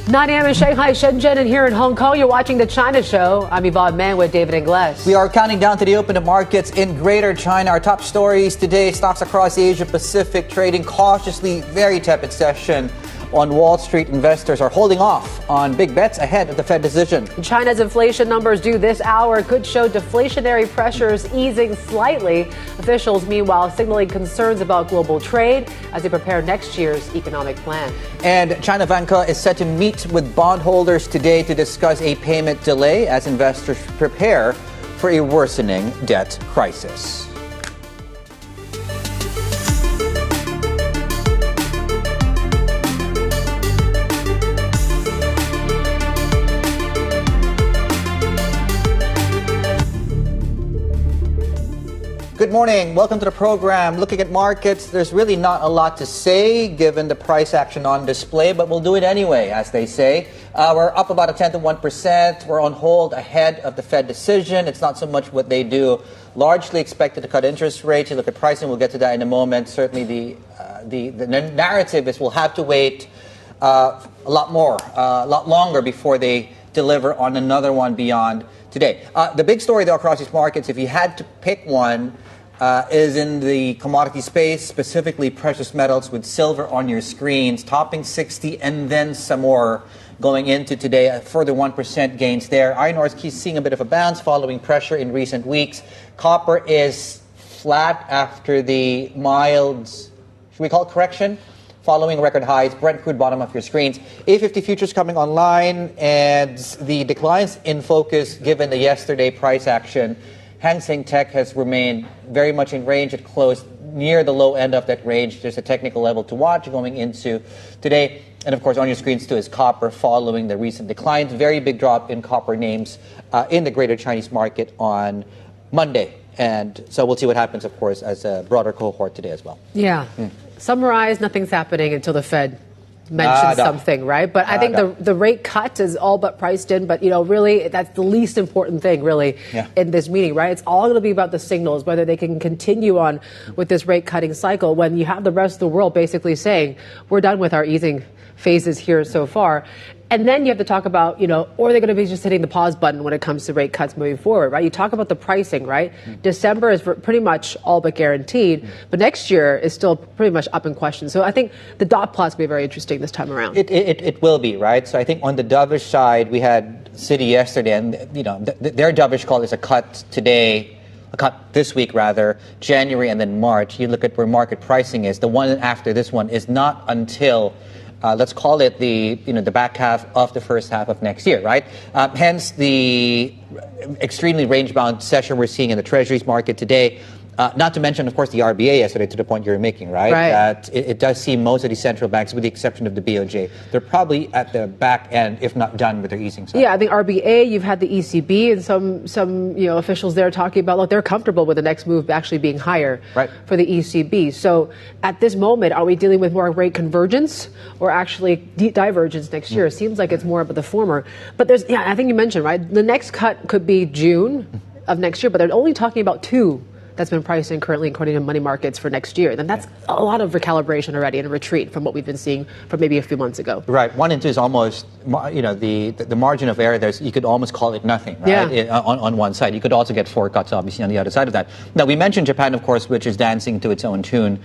9 a.m. in Shanghai, Shenzhen, and here in Hong Kong, you're watching The China Show. I'm Yvonne Man with David Ingles. We are counting down to the open of markets in Greater China. Our top stories today, stocks across Asia Pacific trading cautiously, very tepid session. On Wall Street, investors are holding off on big bets ahead of the Fed decision. China's inflation numbers due this hour could show deflationary pressures easing slightly. Officials, meanwhile, signaling concerns about global trade as they prepare next year's economic plan. And China Vanke is set to meet with bondholders today to discuss a payment delay as investors prepare for a worsening debt crisis. Good morning. Welcome to the program. Looking at markets, there's really not a lot to say given the price action on display, but we'll do it anyway, as they say. We're up about 1/10 of 1%. We're on hold ahead of the Fed decision. It's not so much what they do. Largely expected to cut interest rates. You look at pricing, we'll get to that in a moment. Certainly the narrative is we'll have to wait a lot longer before they deliver on another one beyond today. The big story, though, across these markets, if you had to pick one, is in the commodity space, specifically precious metals, with silver on your screens, topping 60 and then some more going into today, a further 1% gains there. Iron ore is seeing a bit of a bounce following pressure in recent weeks. Copper is flat after the mild, should we call it correction? Following record highs. Brent crude bottom of your screens. A50 futures coming online and the declines in focus given the yesterday price action. Hang Seng Tech has remained very much in range. It closed near the low end of that range. There's a technical level to watch going into today. And of course, on your screens too is copper following the recent declines. Very big drop in copper names in the greater Chinese market on Monday. And so we'll see what happens, of course, as a broader cohort today as well. Yeah. Summarize, nothing's happening until the Fed mentions something, right? But I think the rate cut is all but priced in. But, really, that's the least important thing, really, in this meeting, right? It's all going to be about the signals, whether they can continue on with this rate cutting cycle when you have the rest of the world basically saying, we're done with our easing phases here so far. And then you have to talk about, or they're going to be just hitting the pause button when it comes to rate cuts moving forward, right? You talk about the pricing, right? December is pretty much all but guaranteed, but next year is still pretty much up in question. So I think the dot plots will be very interesting this time around. It will be, right? So I think on the dovish side, we had Citi yesterday, and, their dovish call is a cut today, a cut this week rather, January and then March. You look at where market pricing is. The one after this one is not until let's call it the back half of the first half of next year, right? Hence the extremely range-bound session we're seeing in the treasuries market today. Not to mention, of course, the RBA yesterday, to the point you're making, right? That it does seem most of these central banks, with the exception of the BOJ, they're probably at the back end, if not done with their easing cycle. Yeah, I think RBA, you've had the ECB and some officials there talking about, look, they're comfortable with the next move actually being higher for the ECB. So at this moment, are we dealing with more rate convergence or actually divergence next year? It seems like it's more about the former. But I think you mentioned, right, the next cut could be June of next year, but they're only talking about two that's been priced in currently according to money markets for next year. Then that's a lot of recalibration already and a retreat from what we've been seeing from maybe a few months ago. Right. 1 and 2 is almost, the margin of error, you could almost call it nothing, right? On one side. You could also get 4 cuts, obviously, on the other side of that. Now, we mentioned Japan, of course, which is dancing to its own tune.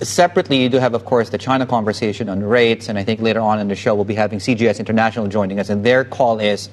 Separately, you do have, of course, the China conversation on rates, and I think later on in the show we'll be having CGS International joining us, and their call is,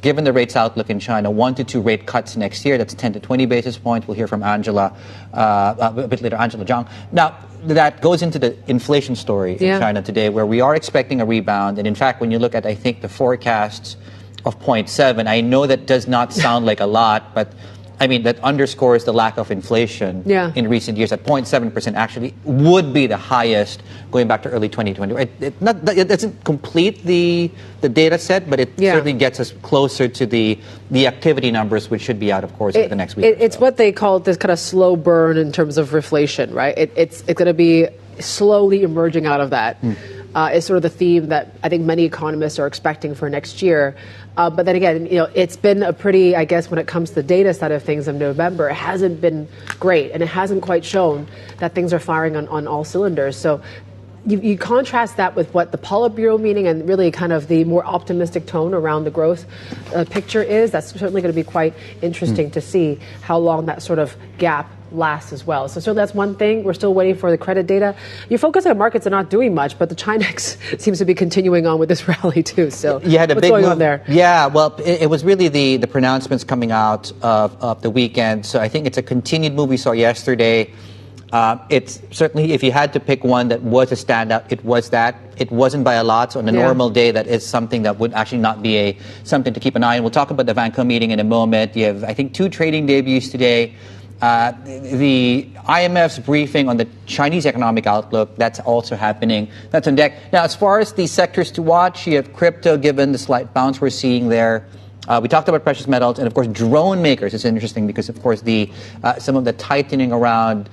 given the rates outlook in China, 1 to 2 rate cuts next year. That's 10 to 20 basis points. We'll hear from Angela a bit later, Angela Zhang. Now, that goes into the inflation story in China today, where we are expecting a rebound. And in fact, when you look at, I think, the forecasts of 0.7, I know that does not sound like a lot, but I mean, that underscores the lack of inflation in recent years. At 0.7% actually would be the highest going back to early 2020. It doesn't complete the data set, but it certainly gets us closer to the activity numbers, which should be out, of course, over the next week. It's what they call this kind of slow burn in terms of reflation, right? It's going to be slowly emerging out of that. Is sort of the theme that I think many economists are expecting for next year. But then again, it's been a pretty, I guess, when it comes to the data side of things in November, it hasn't been great. And it hasn't quite shown that things are firing on all cylinders. So you contrast that with what the Politburo meeting and really kind of the more optimistic tone around the growth picture is. That's certainly going to be quite interesting to see how long that sort of gap lasts as well. So that's one thing. We're still waiting for the credit data. You focus on markets are not doing much, but the Chinex seems to be continuing on with this rally too. So you had a what's big going move on there? Yeah, well, it was really the pronouncements coming out of the weekend. So I think it's a continued move we saw yesterday. It's certainly, if you had to pick one that was a standout, it was that. It wasn't by a lot. So on a normal day, that is something that would actually not be something to keep an eye on. We'll talk about the Vanke meeting in a moment. You have, I think, 2 trading debuts today. The IMF's briefing on the Chinese economic outlook, that's also happening. That's on deck. Now, as far as the sectors to watch, you have crypto, given the slight bounce we're seeing there. We talked about precious metals, and of course, drone makers is interesting because, of course, some of the tightening around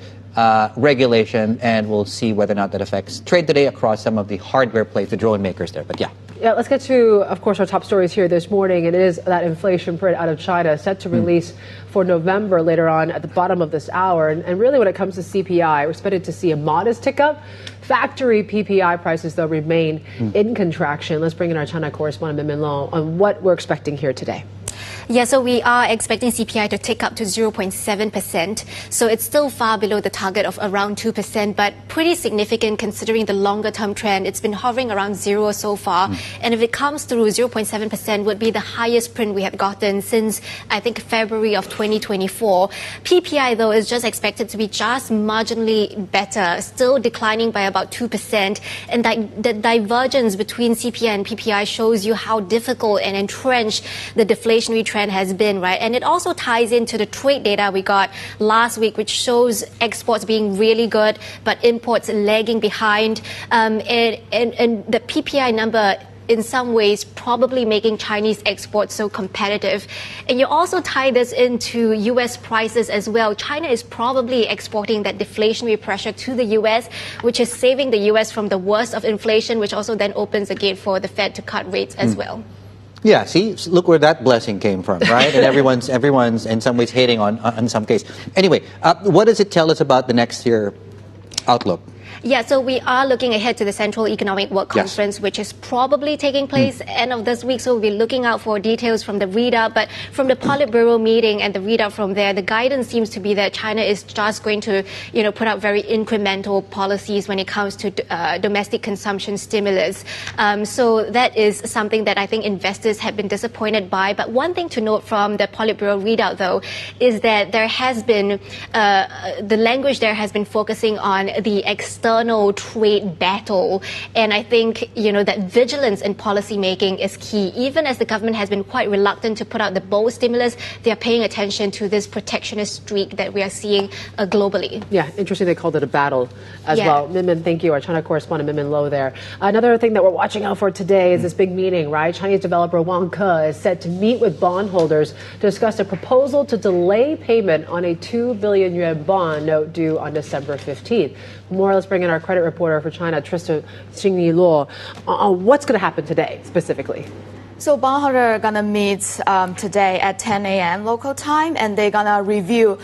regulation, and we'll see whether or not that affects trade today across some of the hardware plays, the drone makers there. But yeah, let's get to, of course, our top stories here this morning. And it is that inflation print out of China set to release for November later on at the bottom of this hour. And really, when it comes to CPI, we're expected to see a modest tick up. Factory PPI prices, though, remain in contraction. Let's bring in our China correspondent, Min Lo, on what we're expecting here today. Yeah, so we are expecting CPI to tick up to 0.7%. So it's still far below the target of around 2%, but pretty significant considering the longer term trend. It's been hovering around 0 so far. And if it comes through, 0.7% would be the highest print we have gotten since, I think, February of 2024. PPI, though, is just expected to be just marginally better, still declining by about 2%. And the divergence between CPI and PPI shows you how difficult and entrenched the deflationary trend has been, right? And it also ties into the trade data we got last week, which shows exports being really good, but imports lagging behind. And the PPI number, in some ways, probably making Chinese exports so competitive. And you also tie this into U.S. prices as well. China is probably exporting that deflationary pressure to the U.S., which is saving the U.S. from the worst of inflation, which also then opens the gate for the Fed to cut rates as well. Yeah, see, look where that blessing came from, right? And everyone's in some ways hating on some case. Anyway, what does it tell us about the next year outlook? Yeah, so we are looking ahead to the Central Economic Work Conference, which is probably taking place end of this week. So we'll be looking out for details from the readout. But from the Politburo meeting and the readout from there, the guidance seems to be that China is just going to, put out very incremental policies when it comes to domestic consumption stimulus. So that is something that I think investors have been disappointed by. But one thing to note from the Politburo readout, though, is that there has been the language there has been focusing on the external trade battle. And I think, that vigilance in policy making is key. Even as the government has been quite reluctant to put out the bold stimulus, they are paying attention to this protectionist streak that we are seeing globally. Yeah, interesting they called it a battle as well. Min, thank you. Our China correspondent, Min Lo there. Another thing that we're watching out for today is this big meeting, right? Chinese developer Vanke is set to meet with bondholders to discuss a proposal to delay payment on a 2 billion yuan bond note due on December 15th. More, let's bring in our credit reporter for China, Trista Xingyi-Luo. What's going to happen today, specifically? So bondholders are going to meet today at 10 a.m. local time, and they're going to review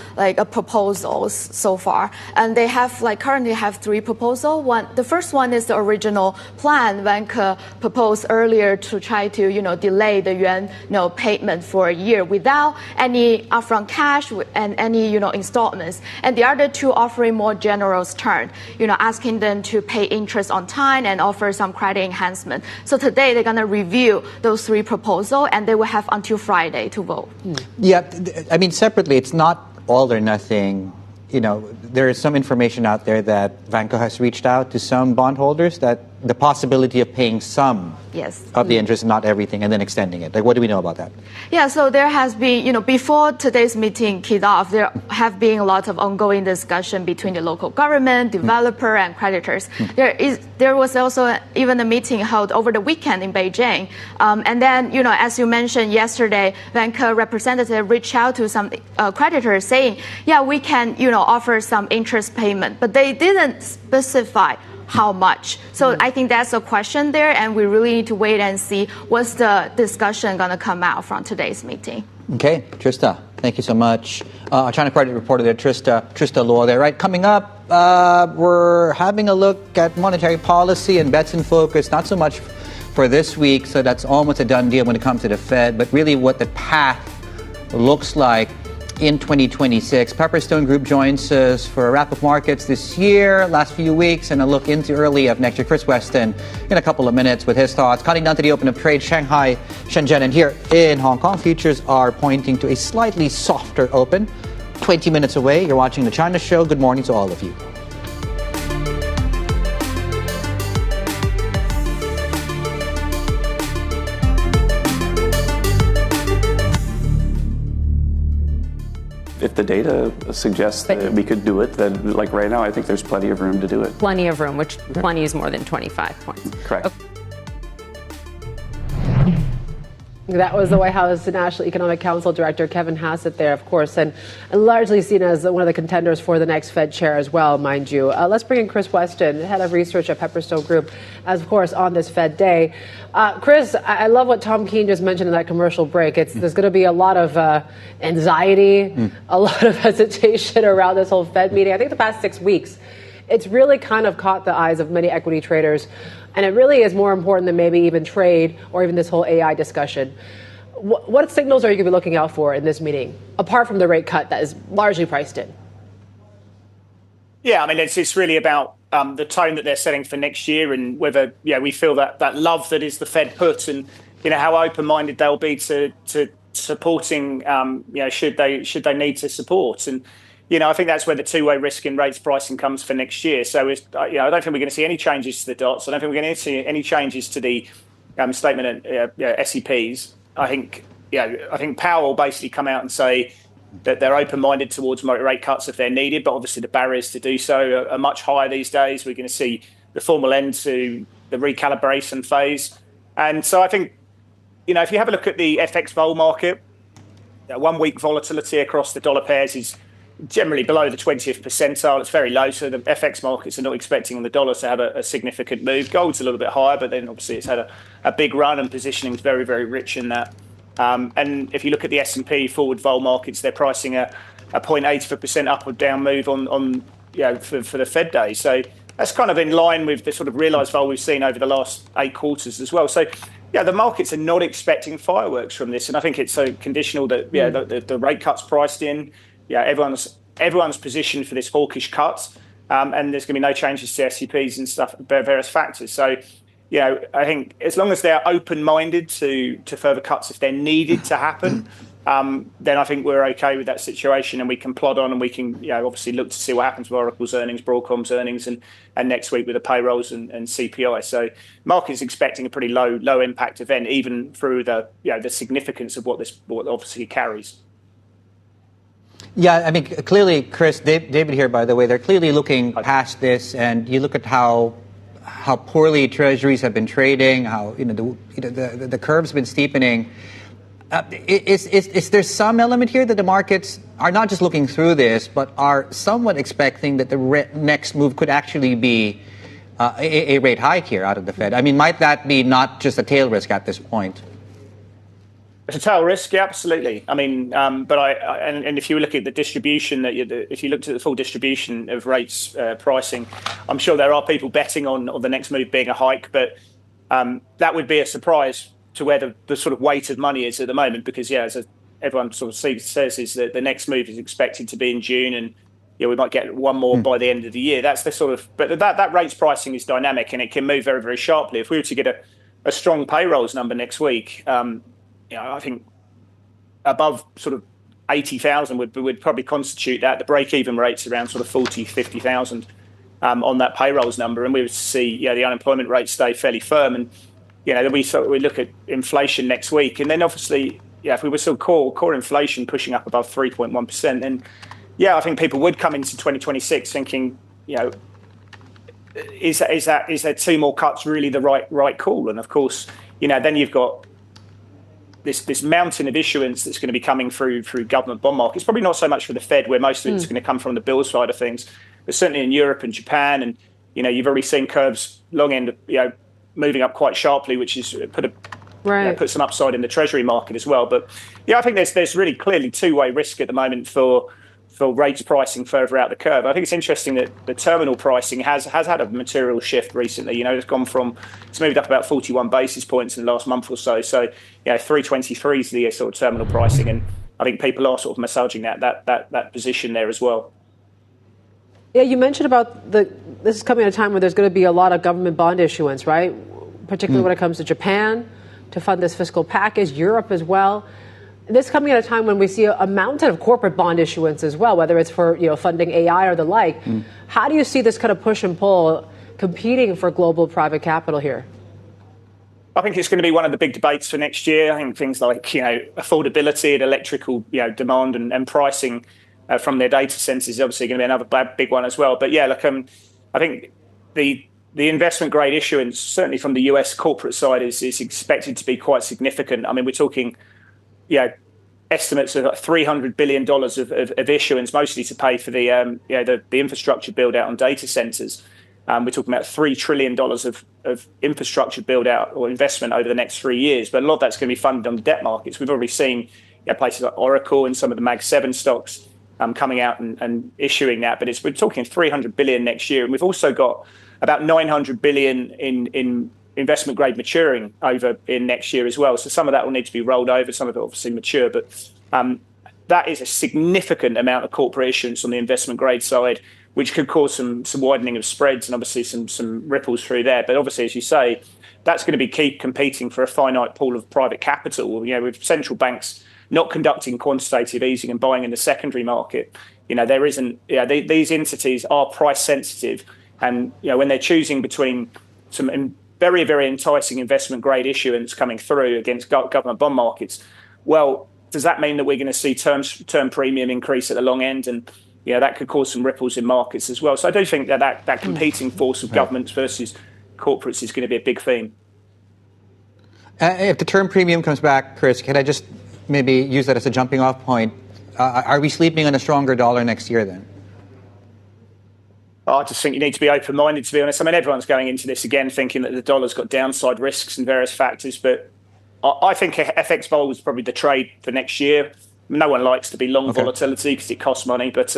proposals so far. And they have currently have 3 proposals. The first one is the original plan Vanke proposed earlier to try to delay the yuan payment for a year without any upfront cash and any installments. And the other 2 offering more generous term, asking them to pay interest on time and offer some credit enhancement. So today they're going to review those 3 proposals, and they will have until Friday to vote. Yeah, I mean, separately, it's not all or nothing. There is some information out there that Vanke has reached out to some bondholders that the possibility of paying some of the interest, not everything, and then extending it. What do we know about that? Yeah, so there has been, before today's meeting kicked off, there have been a lot of ongoing discussion between the local government, developer, and creditors. There was also even a meeting held over the weekend in Beijing. And then, as you mentioned yesterday, Vanke representative reached out to some creditors saying, yeah, we can, offer some interest payment, but they didn't specify how much. So I think that's a question there, and we really need to wait and see what's the discussion going to come out from today's meeting. Okay, Trista, thank you so much. Our China credit reporter there, Trista Luo there. Right, coming up, we're having a look at monetary policy and bets in focus, not so much for this week, so that's almost a done deal when it comes to the Fed, but really what the path looks like in 2026. Pepperstone Group joins us for a wrap of markets this year, last few weeks, and a look into early of next year. Chris Weston in a couple of minutes with his thoughts. Cutting down to the open of trade, Shanghai, Shenzhen, and here in Hong Kong, futures are pointing to a slightly softer open. 20 minutes away, you're watching The China Show. Good morning to all of you. If the data suggests that we could do it, then like right now, I think there's plenty of room to do it. Plenty of room, which plenty is more than 25 points. Correct. Okay. That was the White House National Economic Council Director Kevin Hassett there, of course, and largely seen as one of the contenders for the next Fed chair as well, mind you. Let's bring in Chris Weston, head of research at Pepperstone Group, as of course on this Fed day. Chris, I love what Tom Keene just mentioned in that commercial break. There's going to be a lot of anxiety, a lot of hesitation around this whole Fed meeting. I think the past 6 weeks, it's really kind of caught the eyes of many equity traders. And it really is more important than maybe even trade or even this whole AI discussion. What signals are you going to be looking out for in this meeting, apart from the rate cut that is largely priced in? Yeah, I mean, it's really about the tone that they're setting for next year and whether we feel that love that is the Fed put and how open-minded they'll be to supporting should they need to support. And I think that's where the two-way risk in rates pricing comes for next year. So, I don't think we're going to see any changes to the dots. I don't think we're going to see any changes to the statement at SEPs. I think Powell will basically come out and say that they're open-minded towards moderate rate cuts if they're needed, but obviously the barriers to do so are much higher these days. We're going to see the formal end to the recalibration phase. And so I think, if you have a look at the FX vol market, 1 week volatility across the dollar pairs is generally below the 20th percentile. It's very low, so the FX markets are not expecting the dollar to have a significant move. Gold's a little bit higher, but then obviously it's had a big run and positioning is very, very rich in that. And if you look at the S&P forward vol markets, they're pricing a 0.8% up or down move on for the Fed day. So that's kind of in line with the sort of realised vol we've seen over the last 8 quarters as well. So the markets are not expecting fireworks from this, and I think it's so conditional that the rate cuts priced in. Everyone's positioned for this hawkish cut, and there's going to be no changes to SCPs and stuff, various factors. So, I think as long as they're open-minded to further cuts if they're needed to happen, then I think we're okay with that situation, and we can plod on, and we can, obviously look to see what happens with Oracle's earnings, Broadcom's earnings, and next week with the payrolls and CPI. So, market's expecting a pretty low impact event, even through the significance of what obviously carries. Yeah, I mean, clearly, Chris, David here, by the way, they're clearly looking past this, and you look at how poorly treasuries have been trading, how the curve's been steepening. Is there some element here that the markets are not just looking through this, but are somewhat expecting that the next move could actually be a rate hike here out of the Fed? I mean, might that be not just a tail risk at this point? It's a tail risk, yeah, absolutely. I mean, but and if you look at the distribution, if you looked at the full distribution of rates pricing, I'm sure there are people betting on the next move being a hike, but that would be a surprise to where the sort of weight of money is at the moment, because as everyone sort of says, is that the next move is expected to be in June, and we might get one more by the end of the year. That's the sort of, but that rates pricing is dynamic and it can move very, very sharply. If we were to get a strong payrolls number next week, I think above sort of 80,000 would probably constitute that. The break-even rate's around sort of 40, 50,000 on that payrolls number, and we would see the unemployment rate stay fairly firm. And then we look at inflation next week, and then obviously if we were still core inflation pushing up above 3.1%, then I think people would come into 2026 thinking is there 2 more cuts really the right call? And of course then you've got this mountain of issuance that's going to be coming through government bond markets. Probably not so much for the Fed, where most of it's going to come from the bill side of things, but certainly in Europe and Japan. And you've already seen curves long end moving up quite sharply, which is put some upside in the Treasury market as well. But I think there's really clearly two-way risk at the moment for for rates pricing further out the curve. I think it's interesting that the terminal pricing has had a material shift recently. It's moved up about 41 basis points in the last month or so. So, 323 is the sort of terminal pricing, and I think people are sort of massaging that position there as well. Yeah, you mentioned about this is coming at a time where there's going to be a lot of government bond issuance, right? Particularly when it comes to Japan to fund this fiscal package, Europe as well. This coming at a time when we see a mountain of corporate bond issuance as well, whether it's for funding AI or the like. How do you see this kind of push and pull competing for global private capital here? I think it's going to be one of the big debates for next year. I think things like affordability and electrical demand and pricing from their data centers is obviously going to be another big one as well. But I think the investment grade issuance, certainly from the US corporate side, is expected to be quite significant. I mean, we're talking estimates of $300 billion of issuance, mostly to pay for the infrastructure build out on data centers. We're talking about $3 trillion of infrastructure build out or investment over the next 3 years. But a lot of that's going to be funded on the debt markets. We've already seen places like Oracle and some of the Mag 7 stocks coming out and issuing that. But we're talking $300 billion next year. And we've also got about $900 billion in investment grade maturing over in next year as well. So some of that will need to be rolled over. Some of it obviously mature, but that is a significant amount of corporate issuance on the investment grade side, which could cause some widening of spreads and obviously some ripples through there. But obviously, as you say, that's going to be keep competing for a finite pool of private capital. With central banks not conducting quantitative easing and buying in the secondary market, there isn't. These entities are price sensitive, and when they're choosing between some very, very enticing investment grade issuance coming through against government bond markets, well, does that mean that we're going to see term premium increase at the long end? And that could cause some ripples in markets as well. So I do think that competing force of governments versus corporates is going to be a big theme. If the term premium comes back, Chris, can I just maybe use that as a jumping off point? Are we sleeping on a stronger dollar next year then? I just think you need to be open-minded, to be honest. I mean, everyone's going into this again thinking that the dollar's got downside risks and various factors, but I think FX vol is probably the trade for next year. No one likes to be long volatility because it costs money, but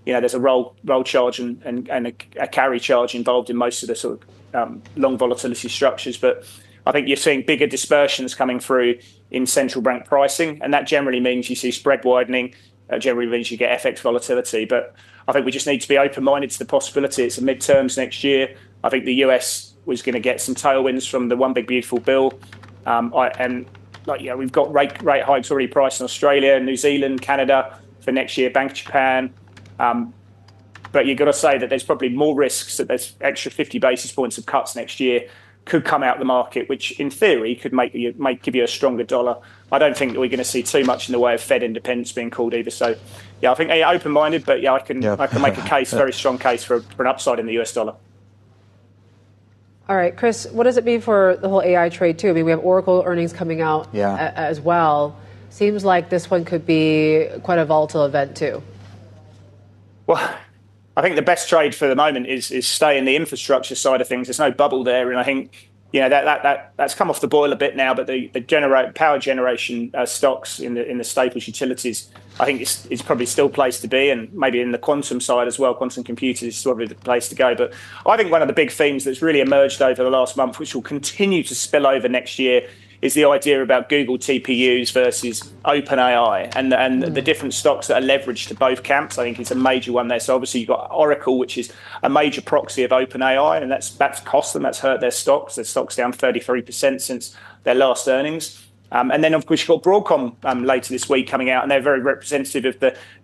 there's a roll charge and a carry charge involved in most of the sort of long volatility structures. But I think you're seeing bigger dispersions coming through in central bank pricing, and that generally means you see spread widening. Generally means you get FX volatility, but I think we just need to be open-minded to the possibility. It's a midterms next year. I think the US was going to get some tailwinds from the One Big Beautiful Bill, we've got rate hikes already priced in Australia, New Zealand, Canada for next year, Bank of Japan. But you've got to say that there's probably more risks that there's extra 50 basis points of cuts next year could come out the market, which in theory could give you a stronger dollar. I don't think that we're going to see too much in the way of Fed independence being called either. So, I think open-minded, but I can make a very strong case for an upside in the US dollar. All right, Chris, what does it mean for the whole AI trade too? I mean, we have Oracle earnings coming out as well. Seems like this one could be quite a volatile event too. Well, I think the best trade for the moment is stay in the infrastructure side of things. There's no bubble there, and I think that's come off the boil a bit now. But the power generation stocks in the staples utilities, I think it's probably still a place to be, and maybe in the quantum side as well. Quantum computers is probably the place to go. But I think one of the big themes that's really emerged over the last month, which will continue to spill over next year, is the idea about Google TPUs versus OpenAI and the different stocks that are leveraged to both camps. I think it's a major one there. So obviously you've got Oracle, which is a major proxy of OpenAI, and that's cost them, that's hurt their stocks. Their stock's down 33% since their last earnings. And then, of course, you've got Broadcom later this week coming out, and they're very representative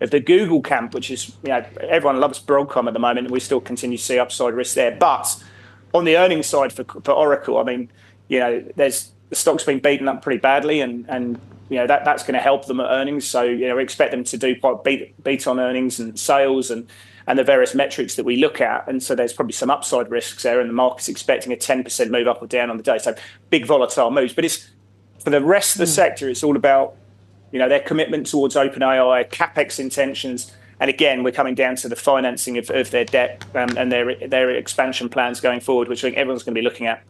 of the Google camp, which is, everyone loves Broadcom at the moment, and we still continue to see upside risk there. But on the earnings side for Oracle, I mean, the stock's been beaten up pretty badly, and that's going to help them at earnings. So we expect them to do quite beat on earnings and sales and the various metrics that we look at. And so there's probably some upside risks there, and the market's expecting a 10% move up or down on the day. So big volatile moves. But it's for the rest of the sector, it's all about their commitment towards OpenAI, capex intentions, and again we're coming down to the financing of their debt and their expansion plans going forward, which I think everyone's going to be looking at.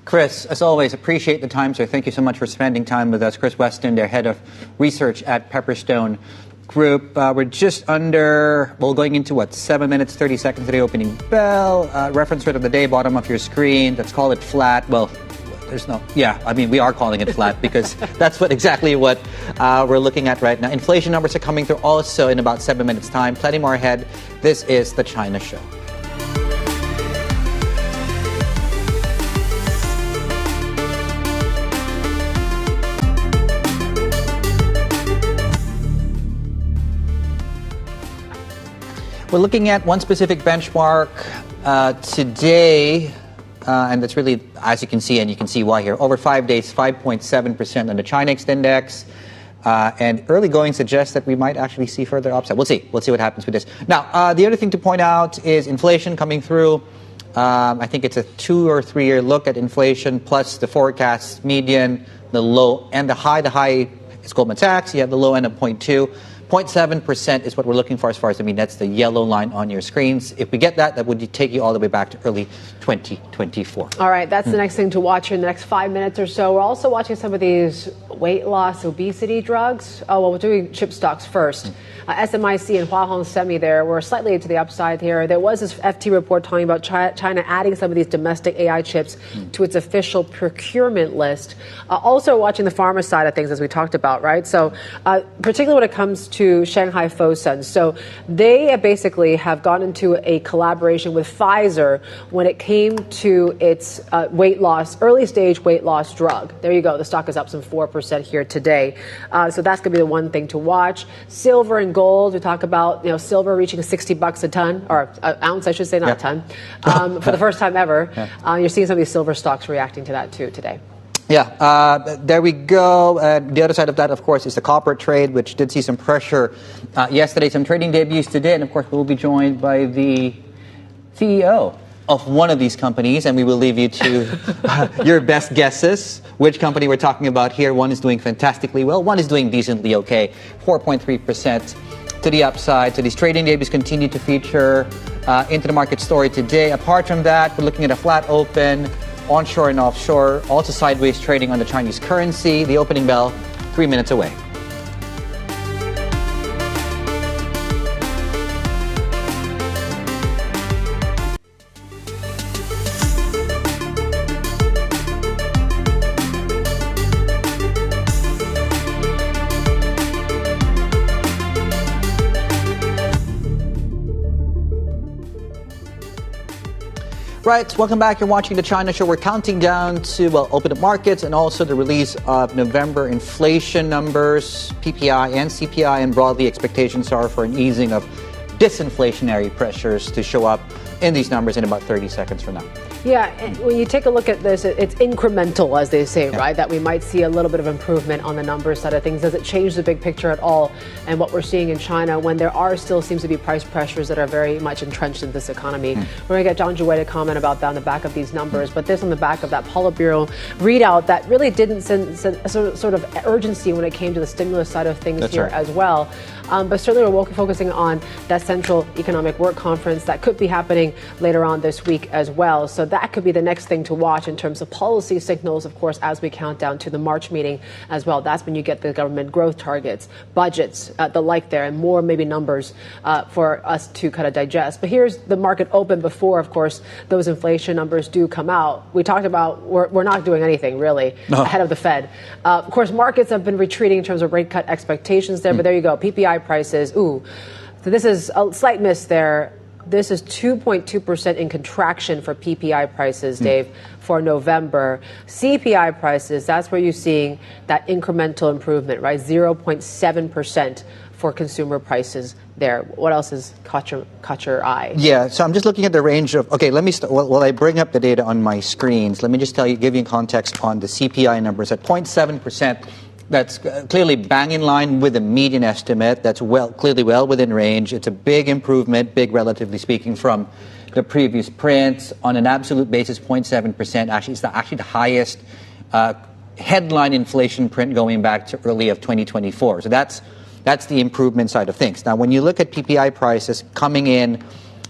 Chris, as always, appreciate the time, sir. Thank you so much for spending time with us. Chris Weston, their head of research at Pepperstone Group. We're just going into 7 minutes, 30 seconds to the opening bell. Reference rate of the day, bottom of your screen. Let's call it flat. Well, we are calling it flat because that's exactly what we're looking at right now. Inflation numbers are coming through also in about 7 minutes' time. Plenty more ahead. This is the China Show. We're looking at one specific benchmark today, and that's really, as you can see, and you can see why here, over 5 days, 5.7% on the China Next Index, and early going suggests that we might actually see further upside. We'll see what happens with this. Now, the other thing to point out is inflation coming through. I think it's a 2 or 3 year look at inflation plus the forecast median, the low and the high. The high is Goldman Sachs. You have the low end of 0.2. 0.7% is what we're looking for that's the yellow line on your screens. If we get that would take you all the way back to early 2024. All right, that's the next thing to watch in the next 5 minutes or so. We're also watching some of these weight loss, obesity drugs. We're doing chip stocks first. SMIC and Hua Hong Semi there were slightly to the upside here. There was this FT report talking about China adding some of these domestic AI chips to its official procurement list. Also watching the pharma side of things, as we talked about, right? So particularly when it comes to Shanghai Fosun. So they basically have gone into a collaboration with Pfizer when it came to its early stage weight loss drug. There you go. The stock is up some 4% here today. So that's going to be the one thing to watch. Silver and gold, we talk about, silver reaching $60 a ton, or an ounce, I should say, not a ton, for the first time ever. You're seeing some of these silver stocks reacting to that too today. There we go. The other side of that, of course, is the copper trade, which did see some pressure yesterday, some trading debuts today, and of course we'll be joined by the CEO of one of these companies, and we will leave you to your best guesses which company we're talking about here. One is doing fantastically well, one is doing decently okay, 4.3% to the upside. So these trading debuts continue to feature into the market story today. Apart from that, we're looking at a flat open, onshore and offshore, also sideways trading on the Chinese currency. The opening bell, 3 minutes away. Right, welcome back. You're watching The China Show. We're counting down to, open up markets and also the release of November inflation numbers, PPI and CPI, and broadly expectations are for an easing of disinflationary pressures to show up in these numbers in about 30 seconds from now. Yeah, and when you take a look at this, it's incremental, as they say, right? That we might see a little bit of improvement on the numbers side of things. Does it change the big picture at all? And what we're seeing in China, when there still seems to be price pressures that are very much entrenched in this economy. We're going to get Junwei to comment about that on the back of these numbers. But this on the back of that Politburo readout that really didn't send sort of urgency when it came to the stimulus side of things as well. But certainly we're focusing on that Central Economic Work Conference that could be happening later on this week as well. So that could be the next thing to watch in terms of policy signals, of course, as we count down to the March meeting as well. That's when you get the government growth targets, budgets, the like there, and more maybe numbers for us to kind of digest. But here's the market open before, of course, those inflation numbers do come out. We talked about we're not doing anything really ahead of the Fed. Of course, markets have been retreating in terms of rate cut expectations there, but there you go. PPI prices, so this is a slight miss there. This is 2.2% in contraction for PPI prices, Dave, for November. CPI prices, that's where you're seeing that incremental improvement, right? 0.7% for consumer prices there. What else has caught your eye? Yeah, so I'm just looking at the range of, let me start, while I bring up the data on my screens, let me just give you context on the CPI numbers at 0.7%. That's clearly bang in line with the median estimate. That's clearly well within range. It's a big improvement, big relatively speaking, from the previous prints. On an absolute basis, 0.7%. Actually, it's the highest headline inflation print going back to early of 2024. So that's the improvement side of things. Now, when you look at PPI prices coming in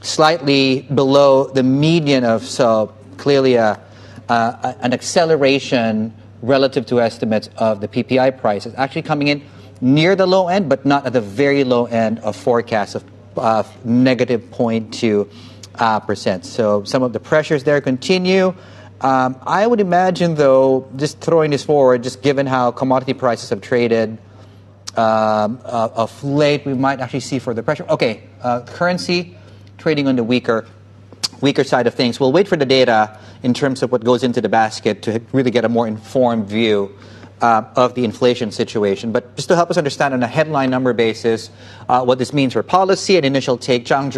slightly below the median of, so clearly a an acceleration relative to estimates of the PPI prices, actually coming in near the low end, but not at the very low end of forecasts of negative 0.2%. So some of the pressures there continue. I would imagine, though, just throwing this forward, just given how commodity prices have traded of late, we might actually see further pressure. Okay, currency trading on the weaker side of things. We'll wait for the data in terms of what goes into the basket to really get a more informed view of the inflation situation. But just to help us understand on a headline number basis what this means for policy, an initial take, Zhang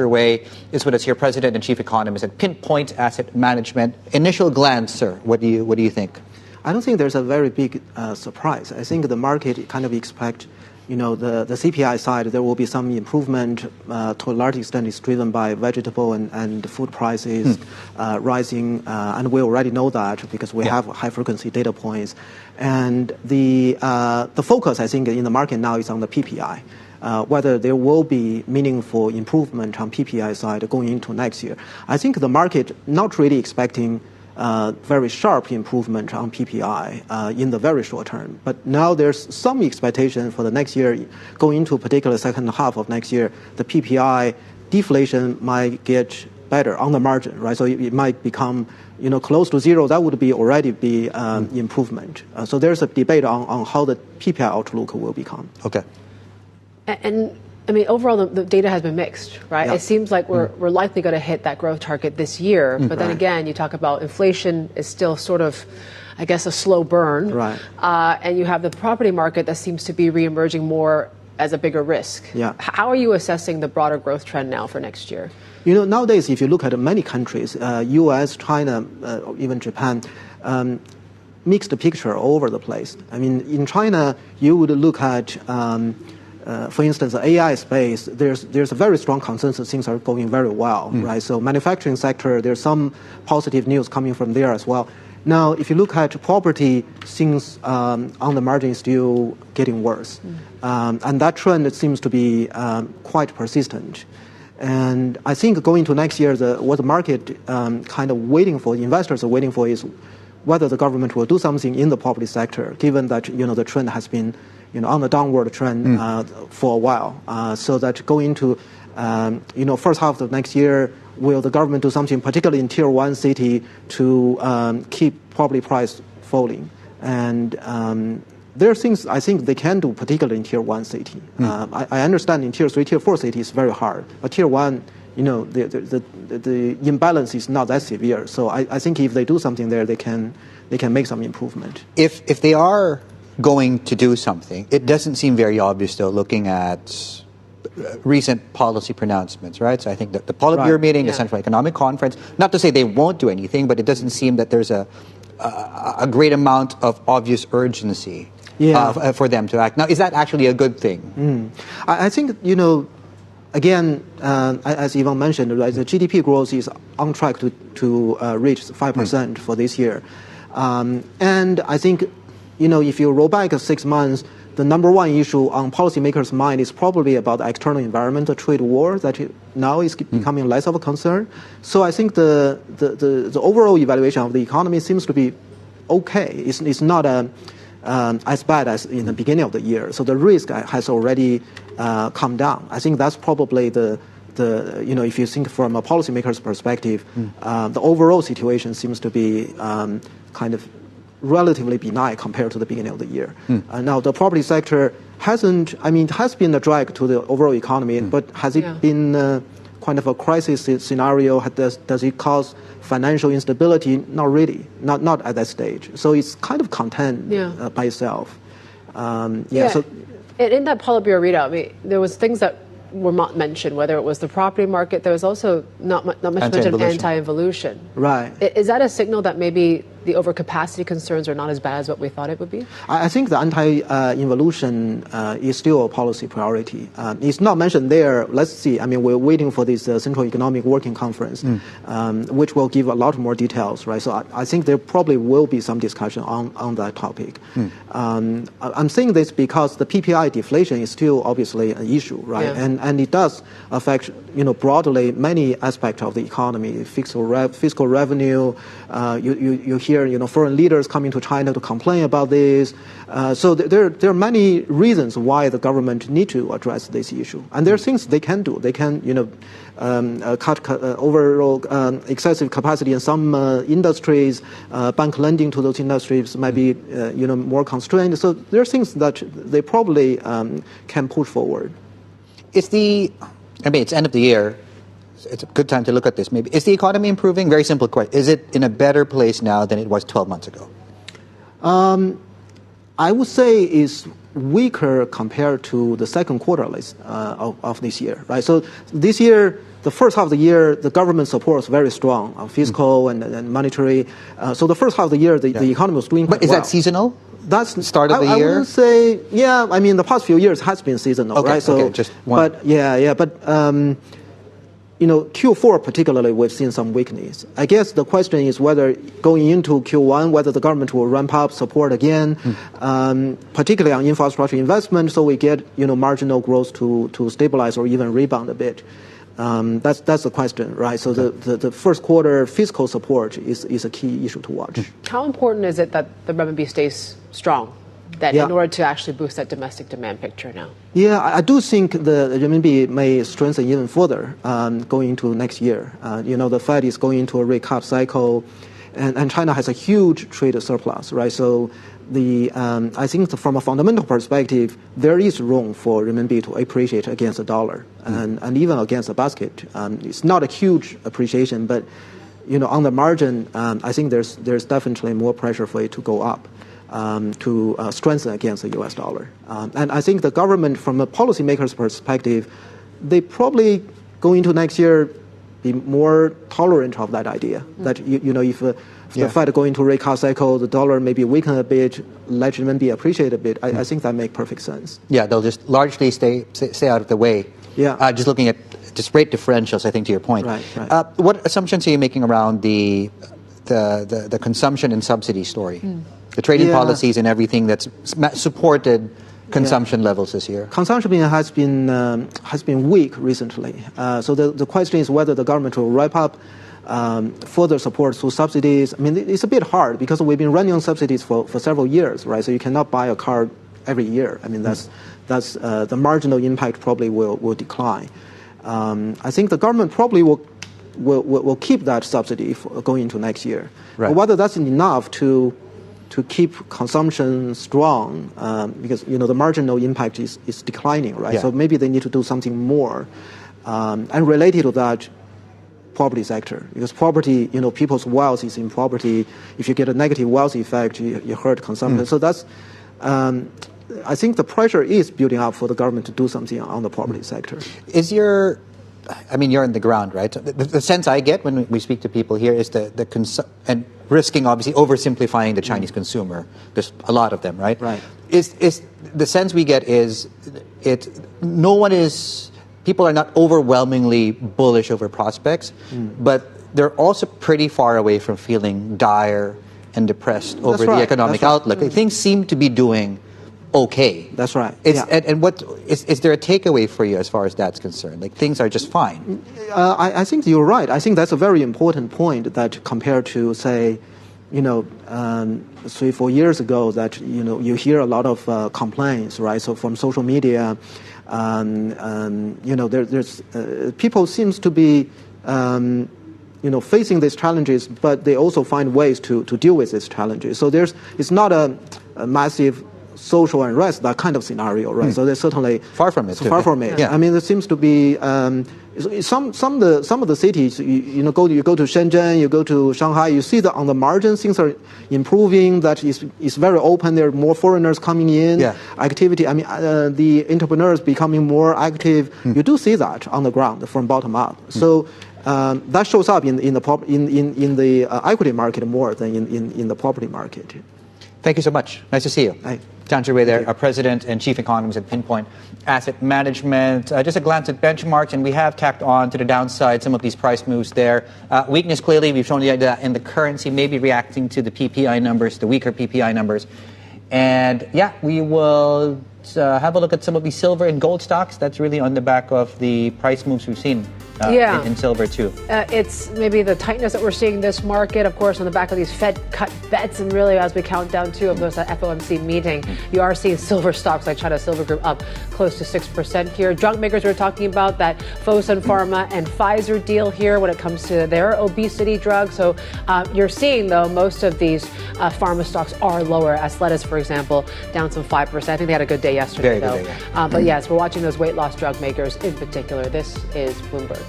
is with us here, President and Chief Economist at Pinpoint Asset Management. Initial glance, sir, what do you think? I don't think there's a very big surprise. I think the market kind of expect, the CPI side, there will be some improvement. To a large extent, it's driven by vegetable and food prices rising, and we already know that because we have high-frequency data points. And the focus, I think, in the market now is on the PPI, whether there will be meaningful improvement on PPI side going into next year. I think the market not really expecting very sharp improvement on PPI in the very short term. But now there's some expectation for the next year, going into particular second half of next year, the PPI deflation might get better on the margin, right? So it might become, close to zero. That would already be improvement. So there's a debate on how the PPI outlook will become. Okay. And I mean, overall, the data has been mixed, right? Yeah. It seems like we're likely going to hit that growth target this year. But then again, you talk about inflation is still sort of, I guess, a slow burn. Right. And you have the property market that seems to be reemerging more as a bigger risk. Yeah. How are you assessing the broader growth trend now for next year? Nowadays, if you look at many countries, U.S., China, even Japan, mixed picture all over the place. I mean, in China, you would look at for instance, the AI space, there's a very strong consensus things are going very well, right? So manufacturing sector, there's some positive news coming from there as well. Now, if you look at property, things on the margin is still getting worse. And that trend seems to be quite persistent. And I think going to next year, what the market kind of waiting for, investors are waiting for is whether the government will do something in the property sector, given that, the trend has been on the downward trend for a while. So that going into, first half of next year, will the government do something, particularly in Tier 1 city, to keep property price falling? And there are things I think they can do, particularly in Tier 1 city. I understand in Tier 3, Tier 4 city it's very hard. But Tier 1, the imbalance is not that severe. So I think if they do something there, they can make some improvement. If they are going to do something, it doesn't seem very obvious, though, looking at recent policy pronouncements, right? So I think that the Politburo meeting, the Central Economic Conference, not to say they won't do anything, but it doesn't seem that there's a great amount of obvious urgency for them to act. Now, is that actually a good thing? I think, again, as Yvonne mentioned, right, the GDP growth is on track to reach 5% for this year. And I think, if you roll back 6 months, the number one issue on policymakers' mind is probably about the external environment, the trade war that now is becoming less of a concern. So I think the overall evaluation of the economy seems to be okay. It's not as bad as in the beginning of the year. So the risk has already come down. I think that's probably if you think from a policymaker's perspective, the overall situation seems to be kind of relatively benign compared to the beginning of the year. Now, the property sector has been a drag to the overall economy, but has it been kind of a crisis scenario? Does it cause financial instability? Not really, not at that stage. So it's kind of contained by itself. So in that Politburo readout, there was things that were not mentioned, whether it was the property market. There was also not much mention of anti-involution. Right. Is that a signal that maybe the overcapacity concerns are not as bad as what we thought it would be? I think the anti-involution is still a policy priority. It's not mentioned there. Let's see. We're waiting for this Central Economic Working Conference, which will give a lot more details, right? So I think there probably will be some discussion on that topic. I'm saying this because the PPI deflation is still obviously an issue, right? Yeah. And it does affect, broadly many aspects of the economy, fiscal revenue. You hear foreign leaders coming to China to complain about this. So there are many reasons why the government need to address this issue, and there are things they can do. They can cut overall excessive capacity in some industries. Bank lending to those industries might be more constrained. So there are things that they probably can push forward. It's end of the year. It's a good time to look at this. Maybe is the economy improving? Very simple question. Is it in a better place now than it was 12 months ago? I would say it's weaker compared to the second quarter of this year, right? So this year, the first half of the year, the government support was very strong, fiscal and monetary. So the first half of the year, the economy was doing quite well. But is that seasonal? That's the start of the year? I wouldn't say, I mean, the past few years has been seasonal, right? So, just one. But Q4 particularly, we've seen some weakness. I guess the question is whether going into Q1, whether the government will ramp up support again, particularly on infrastructure investment, so we get marginal growth to stabilize or even rebound a bit. That's the question, right? So the first quarter fiscal support is a key issue to watch. How important is it that the renminbi stays strong? That in order to actually boost that domestic demand picture now? Yeah, I do think the renminbi may strengthen even further going into next year. The Fed is going into a rate cut cycle, and China has a huge trade surplus, right? So I think from a fundamental perspective, there is room for renminbi to appreciate against the dollar and even against the basket. It's not a huge appreciation, but on the margin, I think there's definitely more pressure for it to go up. To strengthen against the U.S. dollar. And I think the government, from a policymaker's perspective, they probably go into next year be more tolerant of that idea. That, if the Fed go into rate cut cycle, the dollar maybe weaken a bit, let renminbi appreciate a bit, I think that makes perfect sense. Yeah, they'll just largely stay out of the way. Yeah. Just looking at just rate differentials, I think, to your point. Right. What assumptions are you making around the consumption and subsidy story? The trading policies and everything that's supported consumption levels this year. Consumption has been weak recently. So the question is whether the government will ramp up further support through subsidies. I mean, it's a bit hard because we've been running on subsidies for several years, right? So you cannot buy a car every year. I mean, that's the marginal impact probably will decline. I think the government probably will keep that subsidy going into next year. Right. But whether that's enough to keep consumption strong, because the marginal impact is declining, right? Yeah. So maybe they need to do something more. And related to that, property sector, because property, people's wealth is in property. If you get a negative wealth effect, you hurt consumption. So that's, I think the pressure is building up for the government to do something on the property sector. You're on the ground, right? So the sense I get when we speak to people here is and risking obviously oversimplifying the Chinese consumer. There's a lot of them, right? Right. Is the sense we get is people are not overwhelmingly bullish over prospects, but they're also pretty far away from feeling dire and depressed over the economic outlook. Things seem to be doing okay. That's right. And what is there a takeaway for you as far as that's concerned? Like things are just fine. I think you're right. I think that's a very important point that compared to, say, 3-4 years ago, that you hear a lot of complaints, right? So from social media, there's people seems to be facing these challenges, but they also find ways to deal with these challenges. So it's not a massive social unrest, that kind of scenario, right? So there's certainly far from it. Far from it. Yeah. I mean, there seems to be some of the cities. You go to Shenzhen, you go to Shanghai, you see that on the margin things are improving. That is very open. There are more foreigners coming in. Yeah. Activity. I mean, the entrepreneurs becoming more active. You do see that on the ground from bottom up. So. That shows up in the equity market more than in the property market. Thank you so much. Nice to see you. Hi. Zhang there, our President and Chief Economist at Pinpoint Asset Management. Just a glance at benchmarks, and we have tacked on to the downside some of these price moves there. Weakness, clearly, we've shown you that in the currency, maybe reacting to the PPI numbers, the weaker PPI numbers. And we will have a look at some of the silver and gold stocks. That's really on the back of the price moves we've seen in silver too. It's maybe the tightness that we're seeing this market, of course, on the back of these Fed cut bets, and really as we count down too of those FOMC meeting, you are seeing silver stocks like China Silver Group up close to 6% here. Junk makers were talking about that Fosun Pharma and Pfizer deal here when it comes to their obesity drug. So you're seeing, though, most of these pharma stocks are lower. Ascletis, for example, down some 5%. I think they had a good day yesterday, though. Good day, yeah. But yes, we're watching those weight loss drug makers in particular. This is Bloomberg.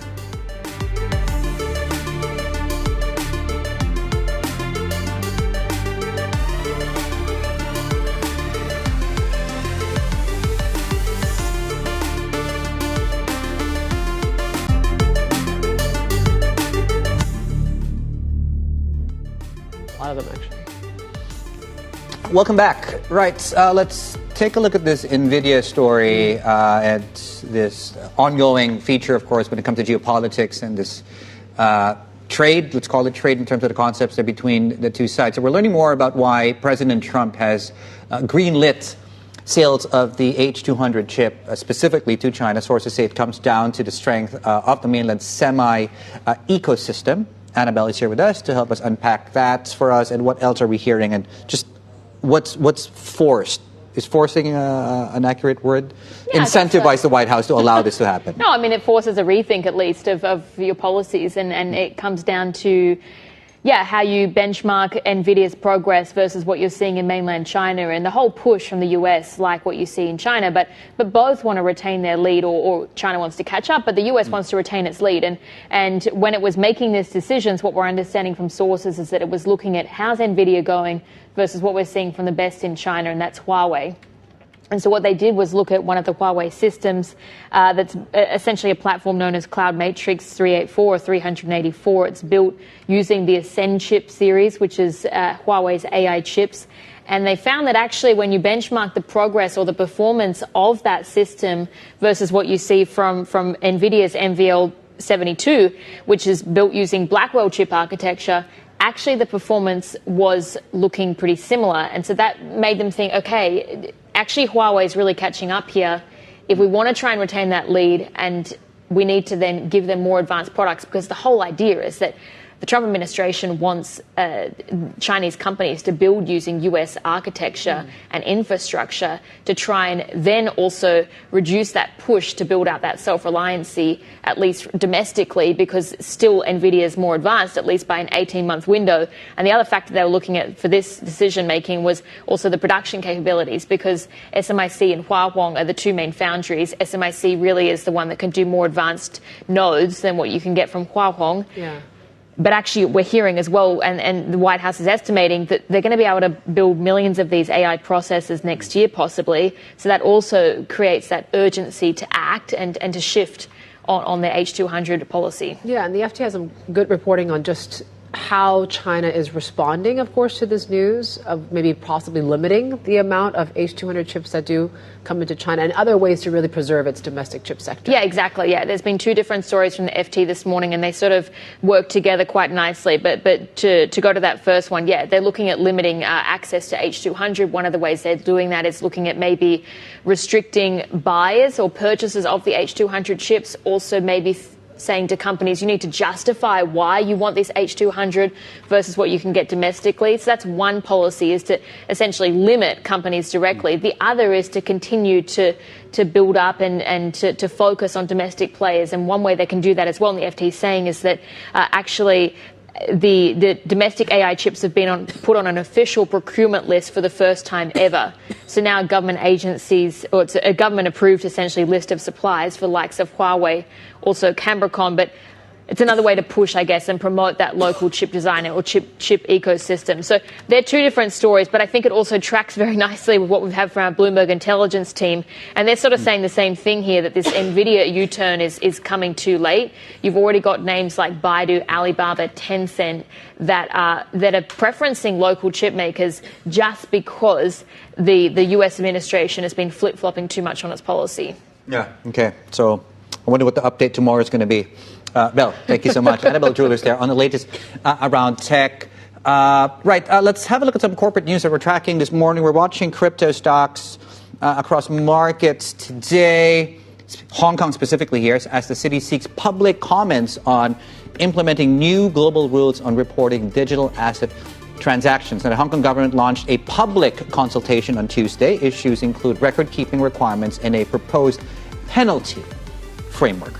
A lot of them, actually. Welcome back. Right, let's take a look at this Nvidia story and this ongoing feature, of course, when it comes to geopolitics and this trade, let's call it trade in terms of the concepts that are between the two sides. So we're learning more about why President Trump has greenlit sales of the H200 chip, specifically to China. Sources say it comes down to the strength of the mainland semi ecosystem. Annabelle is here with us to help us unpack that for us. And what else are we hearing? And just what's forced? Is forcing an accurate word? Yeah, incentivize the White House to allow this to happen? No, I mean, it forces a rethink, at least, of your policies. And it comes down to, how you benchmark Nvidia's progress versus what you're seeing in mainland China, and the whole push from the US, like what you see in China. But both want to retain their lead, or China wants to catch up, but the US wants to retain its lead. And when it was making these decisions, what we're understanding from sources is that it was looking at how's Nvidia going versus what we're seeing from the best in China, and that's Huawei. And so what they did was look at one of the Huawei systems that's essentially a platform known as Cloud Matrix 384 or 384. It's built using the Ascend chip series, which is Huawei's AI chips. And they found that actually when you benchmark the progress or the performance of that system versus what you see from Nvidia's NVL72, which is built using Blackwell chip architecture, actually the performance was looking pretty similar. And so that made them think, okay, actually Huawei is really catching up here. If we want to try and retain that lead, and we need to then give them more advanced products, because the whole idea is that the Trump administration wants Chinese companies to build using US architecture and infrastructure to try and then also reduce that push to build out that self-reliancy, at least domestically, because still Nvidia is more advanced, at least by an 18-month window. And the other factor they were looking at for this decision-making was also the production capabilities, because SMIC and Huawei are the two main foundries. SMIC really is the one that can do more advanced nodes than what you can get from Huawei. Yeah. But actually, we're hearing as well, and the White House is estimating that they're going to be able to build millions of these AI processors next year, possibly. So that also creates that urgency to act and to shift on their H200 policy. Yeah, and the FT has some good reporting on just how China is responding, of course, to this news of maybe possibly limiting the amount of H200 chips that do come into China, and other ways to really preserve its domestic chip sector. Yeah, exactly. Yeah, there's been two different stories from the FT this morning, and they sort of work together quite nicely. But to go to that first one, yeah, they're looking at limiting access to H200. One of the ways they're doing that is looking at maybe restricting buyers or purchases of the H200 chips, also maybe saying to companies, you need to justify why you want this H200 versus what you can get domestically. So that's one policy, is to essentially limit companies directly. The other is to continue to build up and to focus on domestic players. And one way they can do that as well, and the FT is saying, is that actually the domestic AI chips have been put on an official procurement list for the first time ever. So now government agencies, or it's a government-approved, essentially, list of suppliers for the likes of Huawei, also Cambricon, but it's another way to push, I guess, and promote that local chip designer or chip ecosystem. So they're two different stories, but I think it also tracks very nicely with what we've had from our Bloomberg intelligence team. And they're sort of saying the same thing here, that this Nvidia U-turn is coming too late. You've already got names like Baidu, Alibaba, Tencent that are preferencing local chip makers just because the US administration has been flip-flopping too much on its policy. Yeah. Okay. So I wonder what the update tomorrow is going to be. Belle, thank you so much. Annabelle Jewelers there on the latest around tech. Let's have a look at some corporate news that we're tracking this morning. We're watching crypto stocks across markets today. Hong Kong specifically here, as the city seeks public comments on implementing new global rules on reporting digital asset transactions. Now, the Hong Kong government launched a public consultation on Tuesday. Issues include record-keeping requirements and a proposed penalty framework.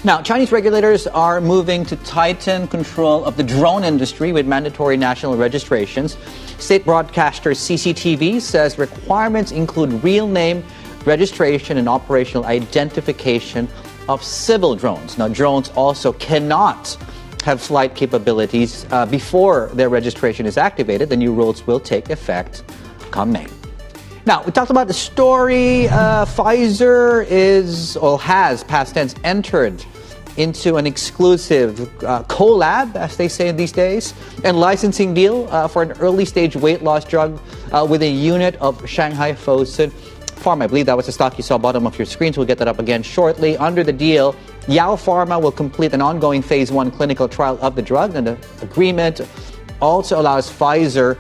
Now, Chinese regulators are moving to tighten control of the drone industry with mandatory national registrations. State broadcaster CCTV says requirements include real name, registration, and operational identification of civil drones. Now, drones also cannot have flight capabilities before their registration is activated. The new rules will take effect come May. Now, we talked about the story. Pfizer has, past tense, entered into an exclusive collab, as they say these days, and licensing deal for an early-stage weight loss drug with a unit of Shanghai Fosun Pharma. I believe that was the stock you saw bottom of your screens. We'll get that up again shortly. Under the deal, Yao Pharma will complete an ongoing phase 1 clinical trial of the drug, and the agreement also allows Pfizer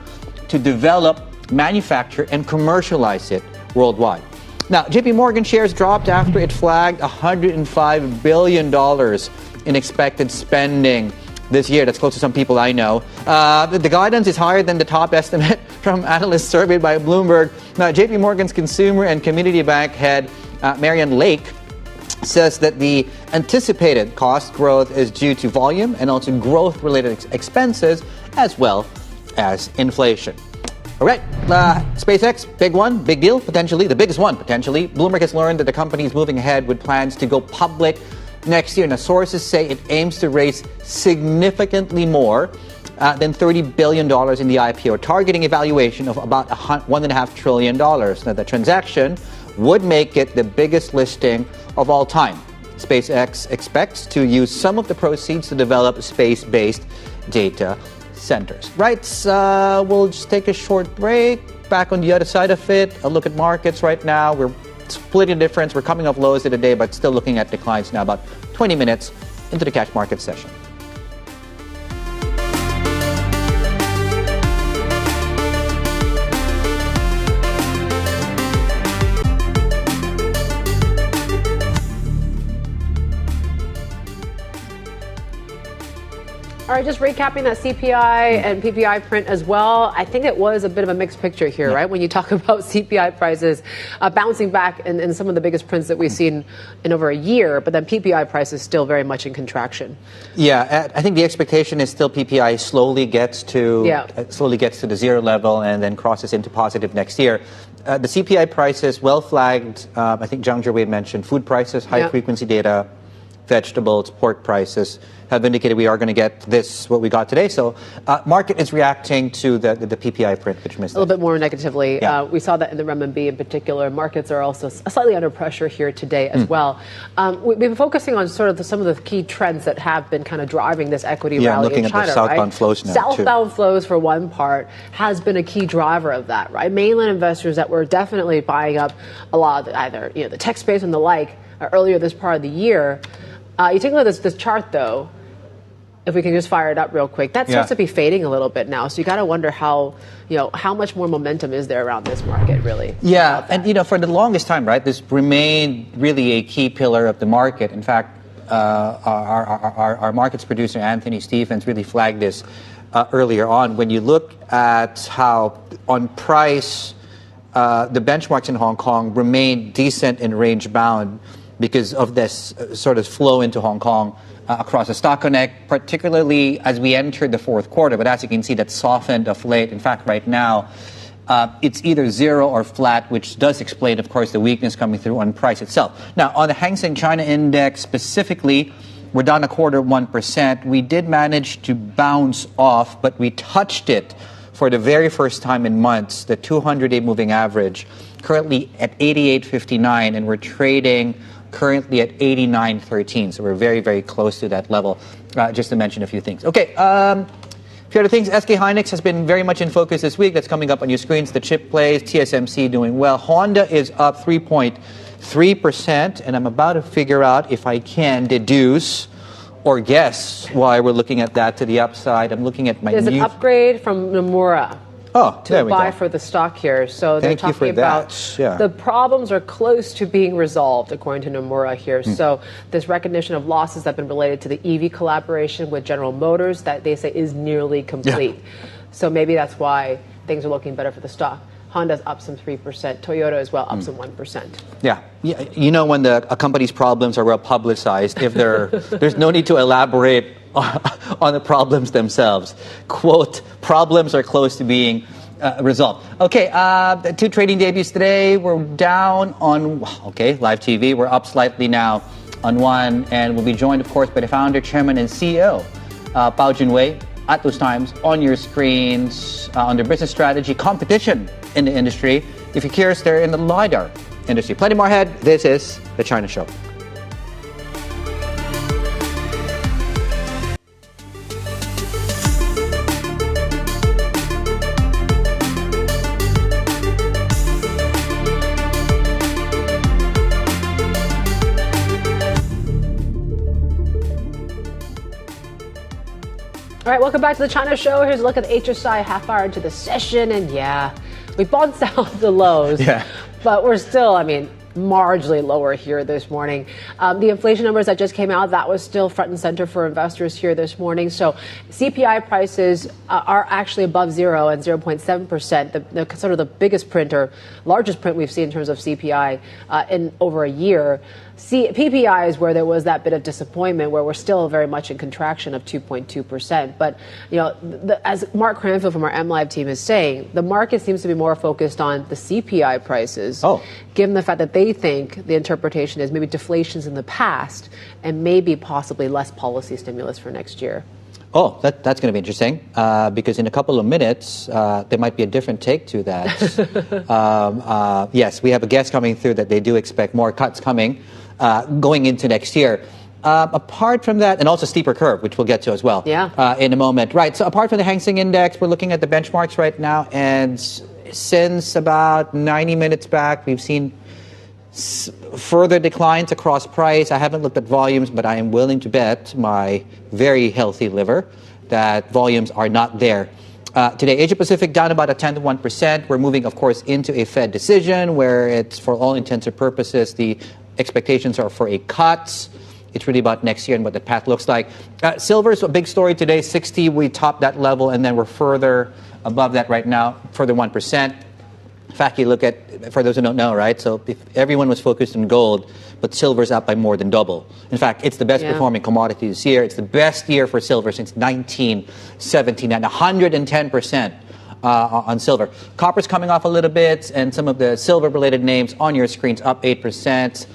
to develop, manufacture, and commercialize it worldwide. Now, JP Morgan shares dropped after it flagged $105 billion in expected spending this year. That's close to some people I know. The guidance is higher than the top estimate from analysts surveyed by Bloomberg. Now, JP Morgan's consumer and community bank head, Marianne Lake, says that the anticipated cost growth is due to volume and also growth-related expenses, as well as inflation. All right, SpaceX, big one, big deal, potentially, the biggest one, potentially. Bloomberg has learned that the company is moving ahead with plans to go public next year. Now, sources say it aims to raise significantly more than $30 billion in the IPO, targeting a valuation of about $1.5 trillion. Now, the transaction would make it the biggest listing of all time. SpaceX expects to use some of the proceeds to develop space-based data centers. Right, we'll just take a short break. Back on the other side of it, a look at markets right now. We're splitting the difference. We're coming off lows of the day, but still looking at declines now, about 20 minutes into the cash market session. All right, just recapping that CPI and PPI print as well. I think it was a bit of a mixed picture here, right? When you talk about CPI prices bouncing back in some of the biggest prints that we've seen in over a year, but then PPI prices still very much in contraction. Yeah, I think the expectation is still PPI slowly gets to the zero level and then crosses into positive next year. The CPI prices, well flagged. I think Junwei mentioned food prices, high frequency data, vegetables, pork prices have indicated we are going to get what we got today. So market is reacting to the PPI print, which missed a little bit more negatively. Yeah. We saw that in the renminbi in particular. Markets are also slightly under pressure here today as well. We've been focusing on sort of some of the key trends that have been kind of driving this equity rally in China. Looking at the southbound flows now, Southbound flows, for one part, has been a key driver of that, right? Mainland investors that were definitely buying up a lot of either the tech space and the like earlier this part of the year. You take a look at this chart, though. If we can just fire it up real quick, that starts to be fading a little bit now. So you got to wonder how much more momentum is there around this market, really? Yeah, and for the longest time, right, this remained really a key pillar of the market. In fact, our markets producer Anthony Stephens really flagged this earlier on. When you look at how on price, the benchmarks in Hong Kong remained decent and range bound because of this sort of flow into Hong Kong across the Stock Connect, particularly as we entered the fourth quarter. But as you can see, that softened of late. In fact, right now, it's either zero or flat, which does explain, of course, the weakness coming through on price itself. Now, on the Hang Seng China Index specifically, we're down 0.25%. We did manage to bounce off, but we touched it for the very first time in months, the 200-day moving average, currently at 88.59, and we're trading currently at 89.13. So we're very, very close to that level, just to mention a few things. Okay, a few other things. SK Hynix has been very much in focus this week. That's coming up on your screens. The chip plays, TSMC doing well. Honda is up 3.3%, and I'm about to figure out if I can deduce or guess why we're looking at that to the upside. I'm looking at my There's an upgrade from Nomura. to buy for the stock here. So they're talking about the problems are close to being resolved, according to Nomura here. So this recognition of losses that have been related to the EV collaboration with General Motors that they say is nearly complete. So maybe that's why things are looking better for the stock. Honda's up some 3%. Toyota as well, up some 1%. Yeah. You know, when a company's problems are well publicized, if there's no need to elaborate on the problems themselves. Quote, problems are close to being resolved. Okay, the 2 trading debuts today. We're down on, live TV. We're up slightly now on one. And we'll be joined, of course, by the founder, chairman, and CEO, Junwei, at those times on your screens on their business strategy, competition in the industry. If you're curious, they're in the LiDAR industry. Plenty more ahead. This is The China Show. All right, welcome back to The China Show. Here's a look at the HSI half hour into the session. And we bounced out the lows. But we're still, marginally lower here this morning. The inflation numbers that just came out, that was still front and center for investors here this morning. So CPI prices are actually above zero and 0.7%. The sort of the biggest print or largest print we've seen in terms of CPI in over a year. PPI is where there was that bit of disappointment, where we're still very much in contraction of 2.2%. But, as Mark Cranfield from our MLive team is saying, the market seems to be more focused on the CPI prices, given the fact that they think the interpretation is maybe deflation's in the past and maybe possibly less policy stimulus for next year. That's going to be interesting because in a couple of minutes, there might be a different take to that. Yes, we have a guest coming through that they do expect more cuts coming going into next year. Apart from that, and also steeper curve, which we'll get to as well in a moment. Right, so apart from the Hang Seng Index, we're looking at the benchmarks right now, and since about 90 minutes back, we've seen further declines across price. I haven't looked at volumes, but I am willing to bet my very healthy liver that volumes are not there. Today, Asia Pacific down about 10 to 1%. We're moving, of course, into a Fed decision where it's, for all intents and purposes, the expectations are for a cut. It's really about next year and what the path looks like. Silver's a big story today. 60, we topped that level, and then we're further above that right now, further 1%. In fact, you look at, for those who don't know, right? So if everyone was focused on gold, but silver's up by more than double. In fact, it's the best performing commodity this year. It's the best year for silver since 1979, 110% on silver. Copper's coming off a little bit, and some of the silver-related names on your screens up 8%.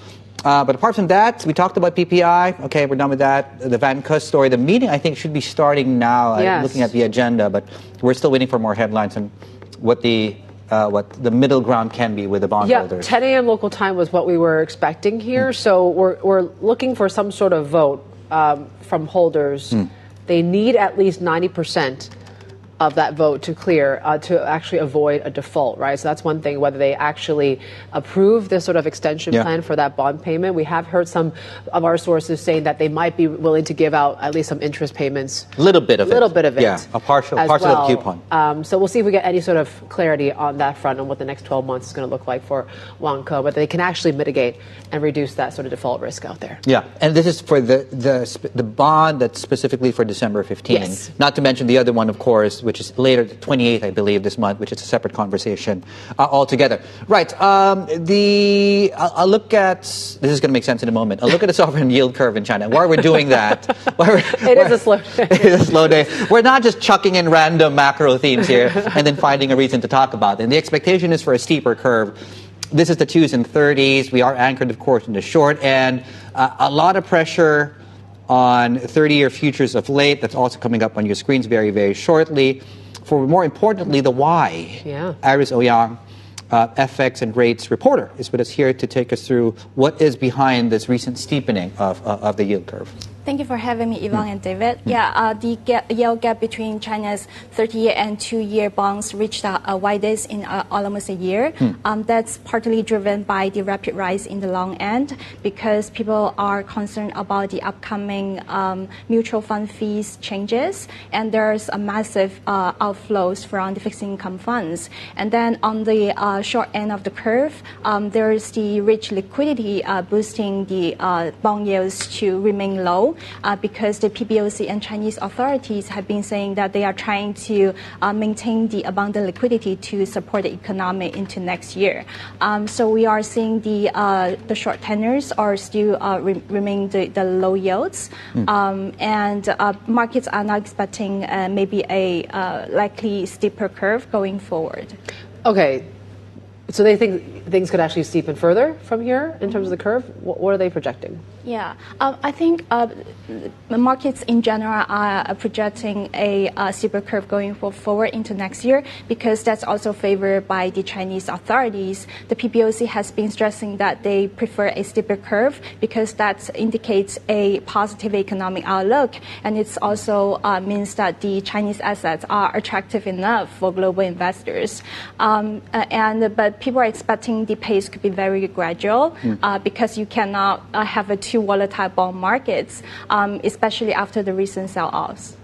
But apart from that, we talked about PPI. Okay, we're done with that. The Vanke story. The meeting, I think, should be starting now. I'm looking at the agenda, but we're still waiting for more headlines on what the middle ground can be with the bondholders. 10 a.m. local time was what we were expecting here. So we're looking for some sort of vote from holders. They need at least 90% of that vote to clear to actually avoid a default, right? So that's one thing, whether they actually approve this sort of extension plan for that bond payment. We have heard some of our sources saying that they might be willing to give out at least some interest payments. A little bit of it. Yeah, a partial of the coupon. So we'll see if we get any sort of clarity on that front on what the next 12 months is going to look like for Vanke, but they can actually mitigate and reduce that sort of default risk out there. Yeah, and this is for the bond that's specifically for December 15. Yes. Not to mention the other one, of course, which is later, the 28th, I believe, this month, which is a separate conversation altogether. Right. I'll look at, this is going to make sense in a moment. I'll look at the sovereign yield curve in China. While we're doing that, it is a slow day. It is a slow day. We're not just chucking in random macro themes here and then finding a reason to talk about it. And the expectation is for a steeper curve. This is the 2s and 30s. We are anchored, of course, in the short end. A lot of pressure on 30-year futures of late. That's also coming up on your screens very, very shortly. For more importantly, the why. Iris Ouyang, FX and rates reporter, is with us here to take us through what is behind this recent steepening of the yield curve. Thank you for having me, Yvonne and David. Yeah, the yield gap between China's 30-year and 2-year bonds reached a widest in almost a year. That's partly driven by the rapid rise in the long end because people are concerned about the upcoming mutual fund fees changes, and there's a massive outflows from the fixed income funds. And then on the short end of the curve, there is the rich liquidity boosting the bond yields to remain low. Because the PBOC and Chinese authorities have been saying that they are trying to maintain the abundant liquidity to support the economy into next year. So we are seeing the short tenors are still remain the low yields, and markets are now expecting maybe a likely steeper curve going forward. Okay. So they think things could actually steepen further from here in terms of the curve? What are they projecting? Yeah, I think the markets in general are projecting a steeper curve going forward into next year because that's also favored by the Chinese authorities. The PBOC has been stressing that they prefer a steeper curve because that indicates a positive economic outlook, and it also means that the Chinese assets are attractive enough for global investors. But people are expecting the pace could be very gradual because you cannot have a too volatile bond markets, especially after the recent sell-offs.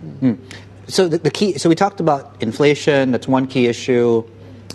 So the key. So we talked about inflation. That's one key issue.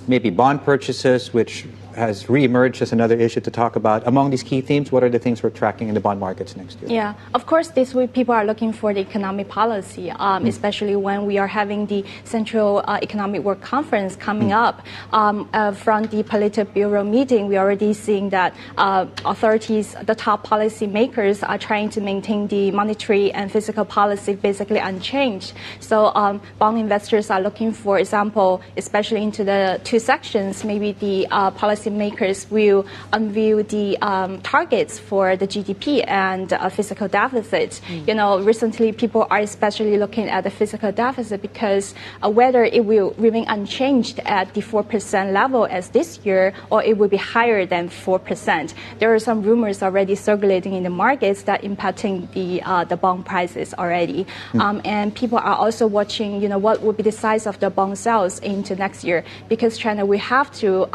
Maybe bond purchases, which has reemerged as another issue to talk about. Among these key themes, what are the things we're tracking in the bond markets next year? Yeah, of course, this week people are looking for the economic policy, especially when we are having the Central Economic Work Conference coming up. From the Politburo meeting, we're already seeing that authorities, the top policy makers, are trying to maintain the monetary and fiscal policy basically unchanged. So bond investors are looking for example, especially into the two sections, maybe the policy makers will unveil the targets for the GDP and fiscal deficit. You know, recently people are especially looking at the fiscal deficit because whether it will remain unchanged at the 4% level as this year or it will be higher than 4%. There are some rumors already circulating in the markets that impacting the bond prices already. And people are also watching, you know, what will be the size of the bond sales into next year because China will have to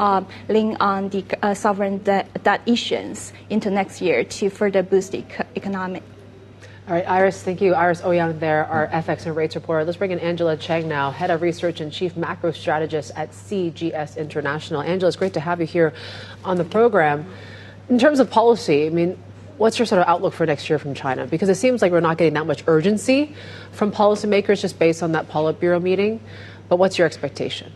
lean on the sovereign debt issuance into next year to further boost the economy. All right, Iris, thank you. Iris Ouyang there, our FX and rates reporter. Let's bring in Angela Cheng now, Head of Research and Chief Macro Strategist at CGS International. Angela, it's great to have you here on the program. In terms of policy, I mean, what's your sort of outlook for next year from China? Because it seems like we're not getting that much urgency from policymakers just based on that Politburo meeting. But what's your expectation?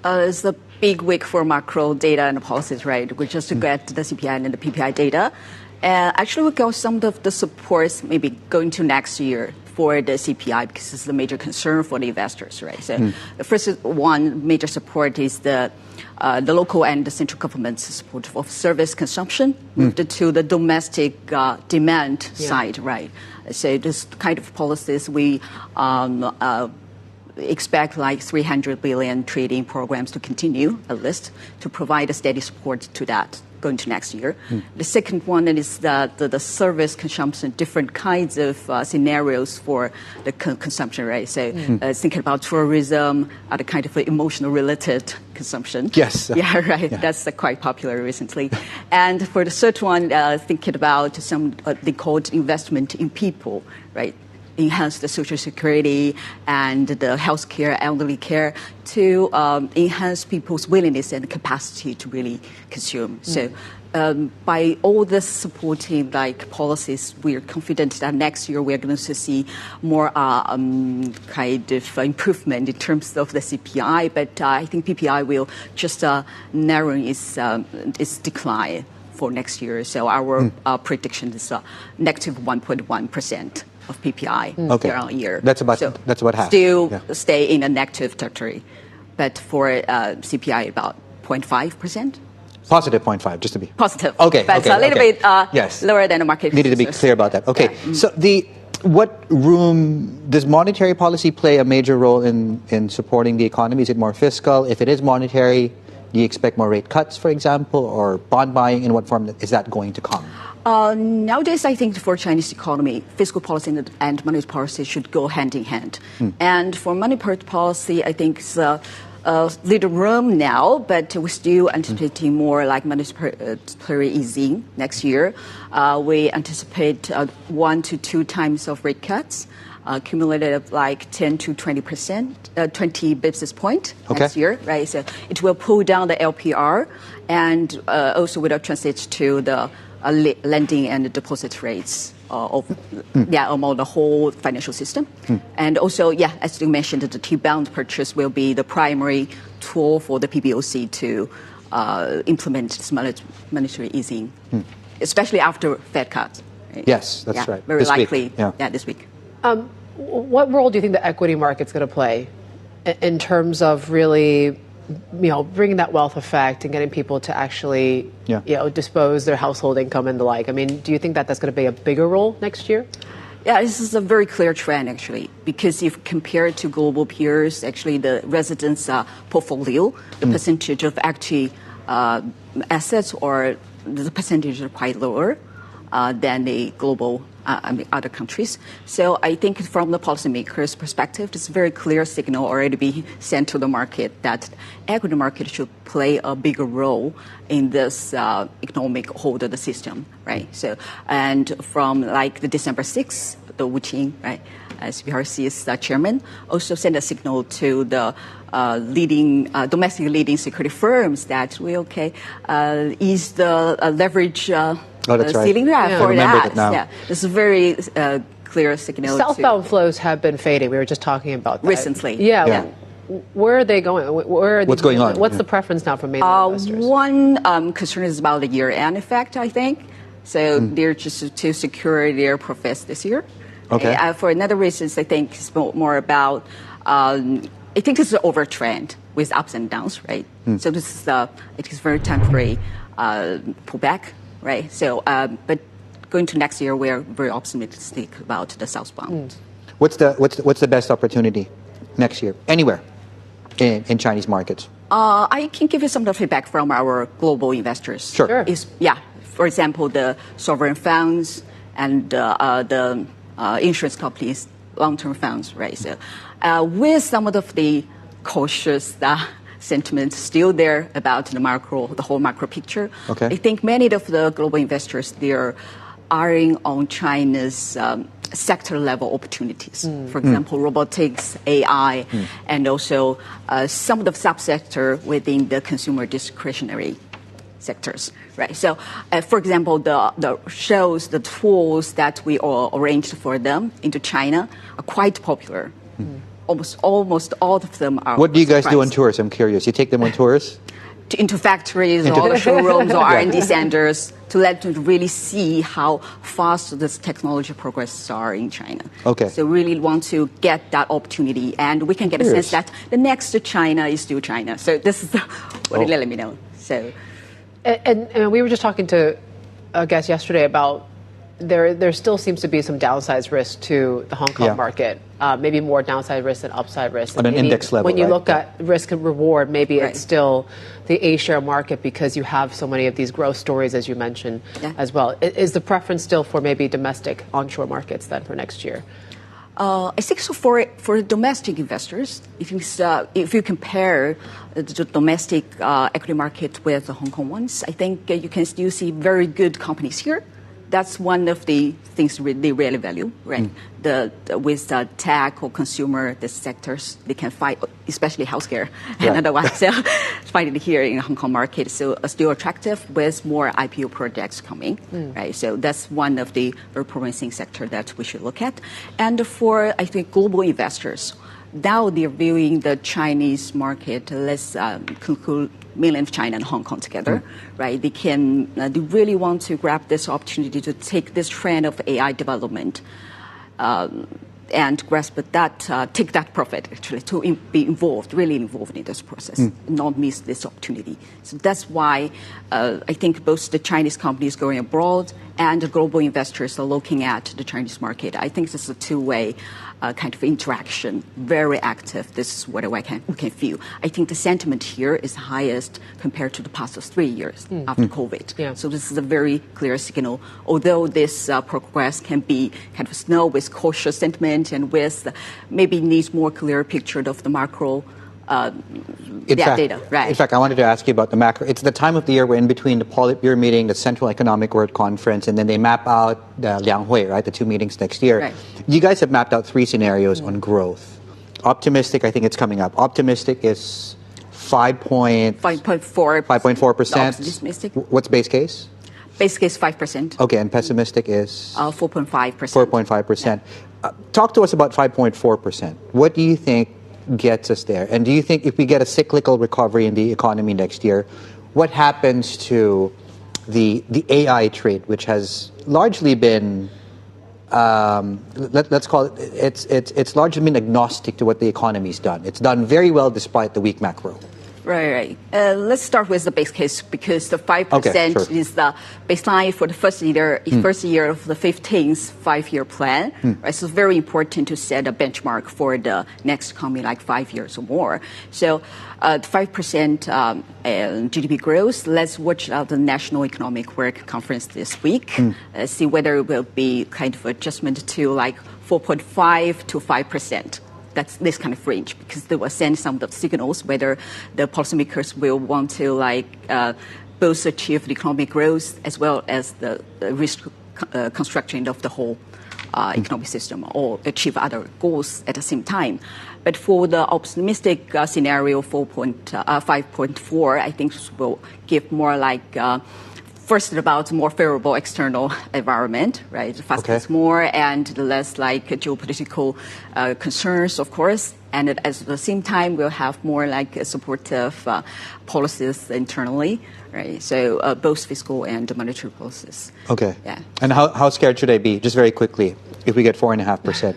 It's the big week for macro data and policies, right? We just get the CPI and the PPI data. Actually, we got some of the supports maybe going to next year for the CPI because it's the major concern for the investors, right? So the first one major support is the local and the central government's support of service consumption moved to the domestic demand side, right? So this kind of policies we expect like 300 billion trading programs to continue at least to provide a steady support to that going to next year. The second one is that the service consumption, different kinds of scenarios for the consumption, right? So thinking about tourism, other kind of emotional related consumption. Yes. Yeah, right. Yeah. That's quite popular recently. And for the third one, thinking about some they called investment in people, right? Enhance the social security and the healthcare, elderly care to enhance people's willingness and capacity to really consume. So by all this supporting like policies, we are confident that next year we're going to see more kind of improvement in terms of the CPI. But I think PPI will just narrow its decline for next year. So our prediction is negative 1.1%. Of PPI year on year. That's about half. Still stay in a negative territory, but for CPI about 0.5%. Positive 0.5, just to be positive. Okay, but a little bit lower than the market. Needed to be clear about that. Okay, so what room does monetary policy play a major role in supporting the economy? Is it more fiscal? If it is monetary, do you expect more rate cuts, for example, or bond buying? In what form is that going to come? Nowadays, I think for Chinese economy, fiscal policy and monetary policy should go hand in hand. And for monetary policy, I think it's little room now, but we're still anticipating more like monetary easing next year. We anticipate 1 to 2 times of rate cuts, cumulative like 10 to 20%, 20 basis point next year, right? So it will pull down the LPR and also will translate to the lending and deposit rates among the whole financial system. And also, as you mentioned, the T-bond purchase will be the primary tool for the PBOC to implement this monetary easing, especially after Fed cuts. Right? Yes, that's right. Very this likely, week. this week. What role do you think the equity market's going to play in terms of really, bringing that wealth effect and getting people to actually, dispose their household income and the like? I mean, do you think that that's going to be a bigger role next year? Yeah, this is a very clear trend, actually, because if compared to global peers, actually the residents' portfolio, the percentage of actually assets or the percentage are quite lower than the global other countries. So I think from the policymakers' perspective, it's a very clear signal already being sent to the market that equity market should play a bigger role in this economic hold of the system, right? So, and from like the December 6th, the Wu Qing, right, as BRC's chairman, also sent a signal to the domestic leading security firms that we ease the leverage ceiling for that. Yeah, it's a very clear signal. Southbound flows have been fading. We were just talking about that recently. Yeah. Where are they going? What's going on? What's the preference now for mainland investors? One concern is about the year-end effect, I think. So they're just to secure their profits this year. Okay. For another reasons, I think it's more about. I think it's an overtrend with ups and downs, right? So this is it is very temporary pullback. Right. So, but going to next year, we're very optimistic about the southbound. What's the best opportunity next year, anywhere in Chinese markets? I can give you some of the feedback from our global investors. Sure. For example, the sovereign funds and the insurance companies, long-term funds, right? So, with some of the cautious sentiment still there about the whole macro picture. Okay. I think many of the global investors, they're eyeing on China's sector level opportunities. For example, robotics, AI, and also some of the subsector within the consumer discretionary sectors. Right. So, for example, the shows, the tools that we all arranged for them into China are quite popular. Almost all of them are. What do you guys do on tours? I'm curious. You take them on tours? Into factories or the showrooms or R&D centers to let them really see how fast this technology progresses are in China. Okay. So really want to get that opportunity, and we can get a sense that the next China is still China. So this is what let me know. So, and we were just talking to a guest yesterday about there still seems to be some downside risk to the Hong Kong market. Maybe more downside risk than upside risk. On an index level, when you look at risk and reward, maybe it's still the A-share market because you have so many of these growth stories, as you mentioned, as well. Is the preference still for maybe domestic onshore markets then for next year? I think so for domestic investors, if you compare the domestic equity market with the Hong Kong ones, I think you can still see very good companies here. That's one of the things they really value, right? With the tech or consumer, the sectors, they can fight, especially healthcare and otherwise. So find it here in the Hong Kong market. So still attractive with more IPO projects coming, right? So that's one of the very promising sector that we should look at. And for, I think, global investors, now they're viewing the Chinese market, let's conclude mainland China and Hong Kong together, right? They really want to grab this opportunity to take this trend of AI development and grasp that, take that profit actually to be involved, really involved in this process, not miss this opportunity. So that's why I think both the Chinese companies going abroad and the global investors are looking at the Chinese market. I think this is a two-way kind of interaction, very active. This is what we can feel. I think the sentiment here is highest compared to the past 3 years after COVID. Yeah. So this is a very clear signal. Although this progress can be kind of slow with cautious sentiment and with maybe needs more clear picture of the macro data. Right. In fact, I wanted to ask you about the macro. It's the time of the year we're in between the Politburo meeting, the Central Economic World Conference, and then they map out the Lianghui, right, the two meetings next year. Right. You guys have mapped out 3 scenarios on growth. Optimistic, I think it's coming up. Optimistic is 5.4%. 5.4%. Optimistic. What's base case? Base case 5%. Okay, and pessimistic is? 4.5%. 4.5%. Talk to us about 5.4%. What do you think gets us there? And do you think if we get a cyclical recovery in the economy next year, what happens to the AI trade, which has largely been, let's call it, it's largely been agnostic to what the economy's done. It's done very well despite the weak macro. Right. Let's start with the base case because the 5% is the baseline for the first year of the 15th five-year plan. Right? So it's very important to set a benchmark for the next coming 5 years or more. So 5% GDP growth. Let's watch the National Economic Work Conference this week. See whether it will be kind of adjustment to 4.5 to 5%. That's this kind of range because they will send some of the signals whether the policymakers will want to both achieve the economic growth as well as the construction of the whole economic system or achieve other goals at the same time. But for the optimistic scenario, 5.4, I think will give more first about more favorable external environment, right? Fast more and less geopolitical concerns, of course. And at the same time, we'll have more supportive policies internally, right? So both fiscal and monetary policies. Okay. Yeah. And how scared should I be, just very quickly, if we get 4.5%?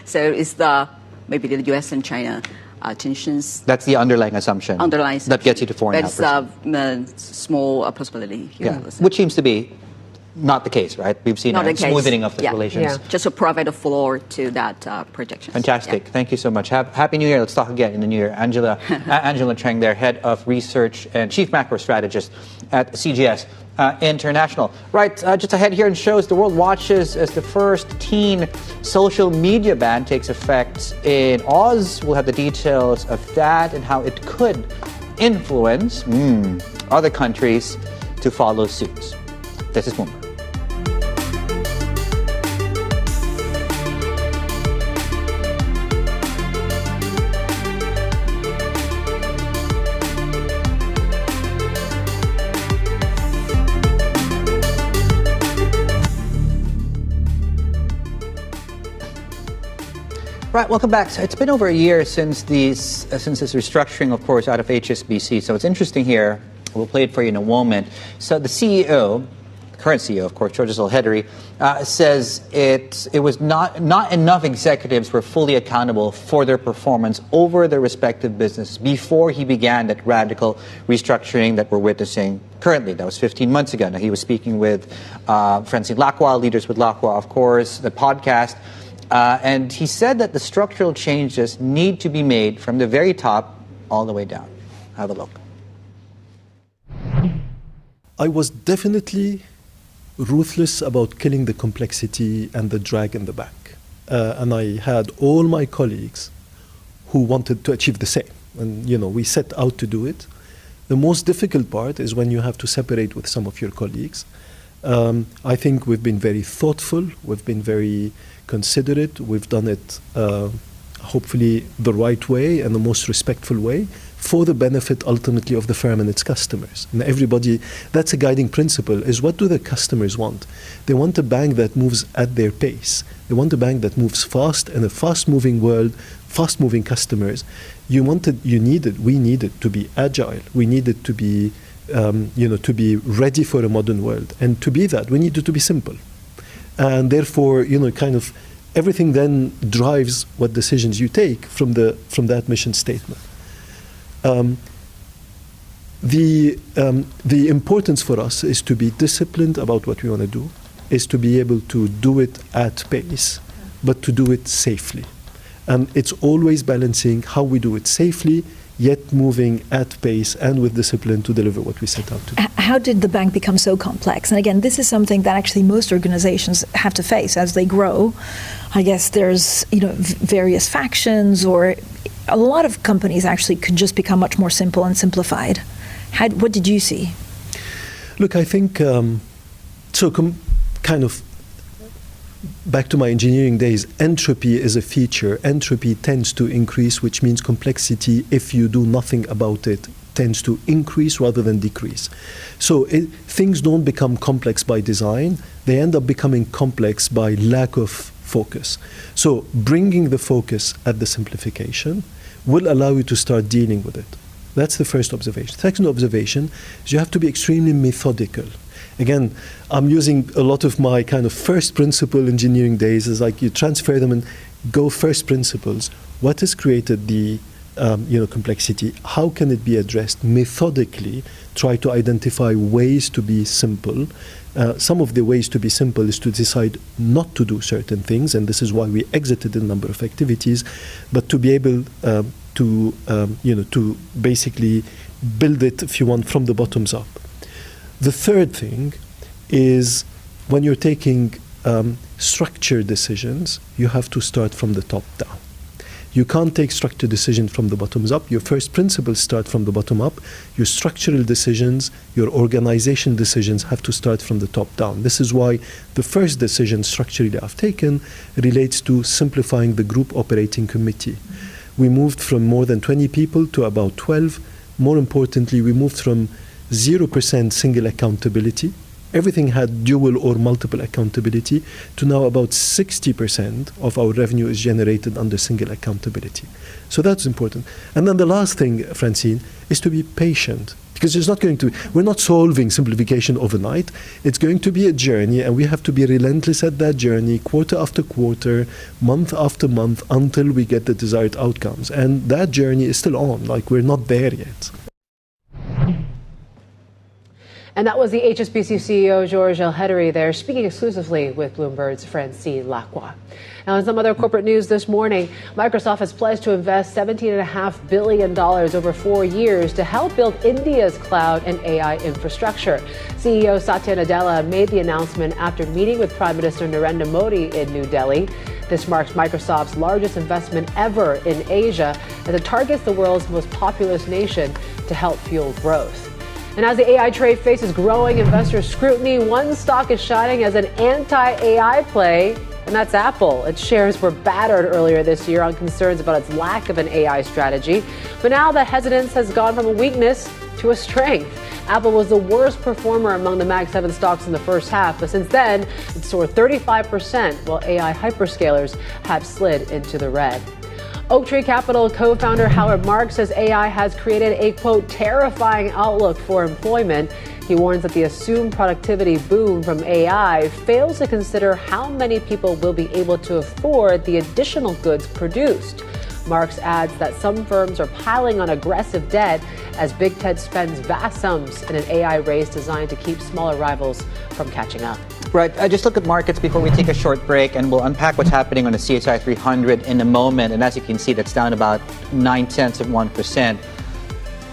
So it's maybe the U.S. and China tensions. That's the underlying assumption. That gets you to 4.5%. That's a small possibility here. Yeah. Which seems to be not the case, right? We've seen a smoothing of the relations. Yeah. Just to provide a floor to that projection. Fantastic. Thank you so much. Happy New Year. Let's talk again in the New Year. Angela Cheng, their head of research and chief macro strategist at CGS International. Right, just ahead here in shows, the world watches as the first teen social media ban takes effect in Oz. We'll have the details of that and how it could influence other countries to follow suit. This is Bloomberg. Right, welcome back. So it's been over a year since this restructuring, of course, out of HSBC. So it's interesting here. We'll play it for you in a moment. So the CEO, the current CEO, of course, Georges Elhedery, says it was not enough executives were fully accountable for their performance over their respective business before he began that radical restructuring that we're witnessing currently. That was 15 months ago. Now, he was speaking with Francine Lacqua, Leaders with Lacqua, of course, the podcast. And he said that the structural changes need to be made from the very top all the way down. Have a look. I was definitely ruthless about killing the complexity and the drag in the bank. And I had all my colleagues who wanted to achieve the same. And, we set out to do it. The most difficult part is when you have to separate with some of your colleagues. I think we've been very thoughtful. We've been very considerate. We've done it hopefully the right way and the most respectful way for the benefit ultimately of the firm and its customers. And everybody, that's a guiding principle, is what do the customers want? They want a bank that moves at their pace. They want a bank that moves fast in a fast-moving world, fast-moving customers. We needed to be agile. We needed to be to be ready for a modern world. And to be that, we needed to be simple. And therefore, kind of everything then drives what decisions you take from that mission statement. The importance for us is to be disciplined about what we want to do, is to be able to do it at pace, but to do it safely. And it's always balancing how we do it safely, yet moving at pace and with discipline to deliver what we set out to do. How did the bank become so complex? And again, this is something that actually most organizations have to face as they grow. I guess there's various factions, or a lot of companies actually could just become much more simple and simplified. What did you see? Look, I think, kind of back to my engineering days, entropy is a feature. Entropy tends to increase, which means complexity, if you do nothing about it, tends to increase rather than decrease. So things don't become complex by design. They end up becoming complex by lack of focus. So bringing the focus at the simplification will allow you to start dealing with it. That's the first observation. Second observation is you have to be extremely methodical. Again, I'm using a lot of my kind of first principle engineering days. Is like you transfer them and go first principles. What has created the complexity? How can it be addressed methodically? Try to identify ways to be simple. Some of the ways to be simple is to decide not to do certain things, and this is why we exited a number of activities. But to be able to basically build it, if you want, from the bottoms up. The third thing is when you're taking structured decisions, you have to start from the top down. You can't take structured decisions from the bottoms up. Your first principles start from the bottom up. Your structural decisions, your organization decisions have to start from the top down. This is why the first decision structurally I've taken relates to simplifying the group operating committee. We moved from more than 20 people to about 12. More importantly, we moved from 0% single accountability. Everything had dual or multiple accountability to now about 60% of our revenue is generated under single accountability. So that's important. And then the last thing, Francine, is to be patient, because we're not solving simplification overnight. It's going to be a journey, and we have to be relentless at that journey, quarter after quarter, month after month, until we get the desired outcomes. And that journey is still on, we're not there yet. And that was the HSBC CEO Georges Elhedery there, speaking exclusively with Bloomberg's Francine Lacroix. Now, in some other corporate news this morning, Microsoft has pledged to invest $17.5 billion over 4 years to help build India's cloud and AI infrastructure. CEO Satya Nadella made the announcement after meeting with Prime Minister Narendra Modi in New Delhi. This marks Microsoft's largest investment ever in Asia, as it targets the world's most populous nation to help fuel growth. And as the AI trade faces growing investor scrutiny, one stock is shining as an anti-AI play, and that's Apple. Its shares were battered earlier this year on concerns about its lack of an AI strategy. But now the hesitance has gone from a weakness to a strength. Apple was the worst performer among the Mag 7 stocks in the first half, but since then, it soared 35%, while AI hyperscalers have slid into the red. Oaktree Capital co-founder Howard Marks says AI has created a, quote, terrifying outlook for employment. He warns that the assumed productivity boom from AI fails to consider how many people will be able to afford the additional goods produced. Marks adds that some firms are piling on aggressive debt as Big Tech spends vast sums in an AI race designed to keep smaller rivals from catching up. Right. Just look at markets before we take a short break, and we'll unpack what's happening on the CSI 300 in a moment. And as you can see, that's down about 0.9%.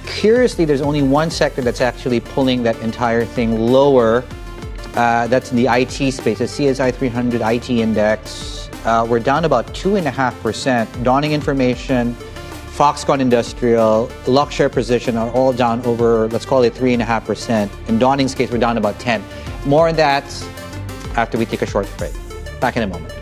Curiously, there's only one sector that's actually pulling that entire thing lower. That's in the IT space. The CSI 300 IT index, we're down about 2.5%. Dawning Information, Foxconn Industrial, Luxshare Position are all down over, let's call it 3.5%. In Dawning's case, we're down about 10. More on that after we take a short break. Back in a moment.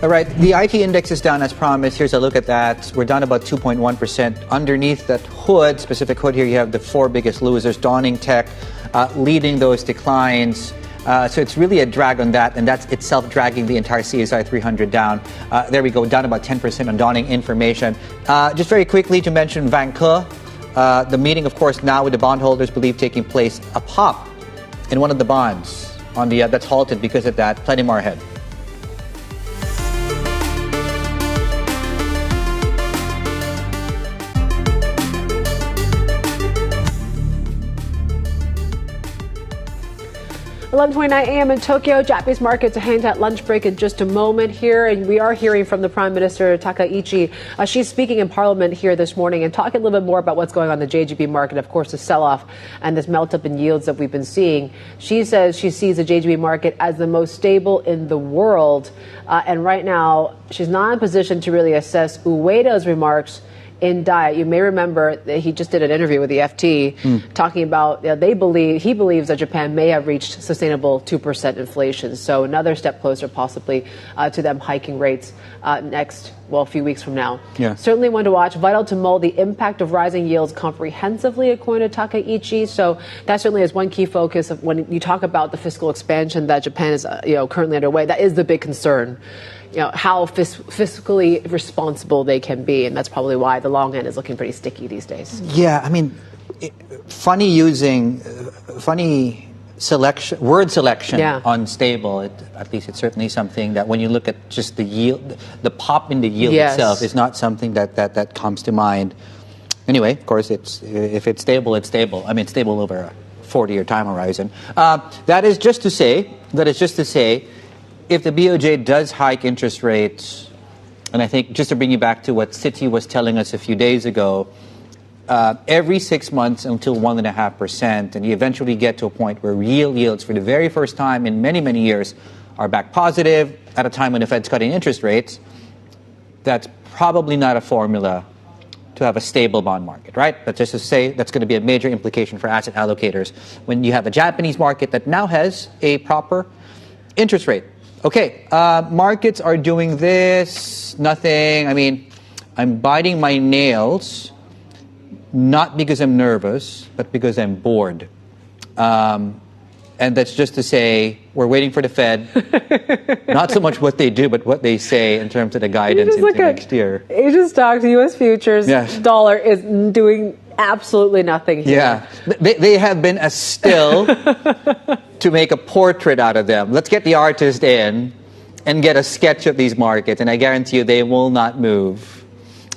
All right, the IT index is down as promised. Here's a look at that. We're down about 2.1%. Underneath that hood, specific hood here, you have the four biggest losers. Dawning Tech leading those declines. So it's really a drag on that, and that's itself dragging the entire CSI 300 down. There we go, down about 10% on Dawning Information. Just very quickly to mention Vanke. The meeting, of course, now with the bondholders believe taking place, a pop in one of the bonds on the that's halted because of that. Plenty more ahead. 11:29 a.m. in Tokyo. Japanese markets a hand at lunch break in just a moment here, and we are hearing from the Prime Minister Takaichi. She's speaking in Parliament here this morning and talking a little bit more about what's going on in the JGB market. Of course, the sell-off and this melt-up in yields that we've been seeing. She says she sees the JGB market as the most stable in the world, and right now she's not in a position to really assess Ueda's remarks in diet. You may remember that he just did an interview with the FT talking about he believes that Japan may have reached sustainable 2% inflation. So another step closer possibly to them hiking rates a few weeks from now. Yeah. Certainly one to watch. Vital to mull the impact of rising yields comprehensively, according to Takaichi. So that certainly is one key focus of when you talk about the fiscal expansion that Japan is currently underway. That is the big concern. How fiscally responsible they can be. And that's probably why the long end is looking pretty sticky these days. Yeah, I mean, funny word selection on stable. At least it's certainly something that when you look at just the yield, the pop in the yield itself is not something that comes to mind. Anyway, of course, if it's stable, it's stable. I mean, it's stable over a 40-year time horizon. That is just to say, if the BOJ does hike interest rates, and I think just to bring you back to what Citi was telling us a few days ago, every 6 months until 1.5%, and you eventually get to a point where real yields for the very first time in many, many years are back positive at a time when the Fed's cutting interest rates, that's probably not a formula to have a stable bond market, right? But just to say that's going to be a major implication for asset allocators when you have a Japanese market that now has a proper interest rate. Okay, markets are doing this, nothing. I mean, I'm biting my nails, not because I'm nervous, but because I'm bored. And that's just to say we're waiting for the Fed, not so much what they do, but what they say in terms of the guidance into next year. Asian stocks, U.S. futures, dollar is doing absolutely nothing here. Yeah, they have been as still to make a portrait out of them. Let's get the artist in and get a sketch of these markets, and I guarantee you they will not move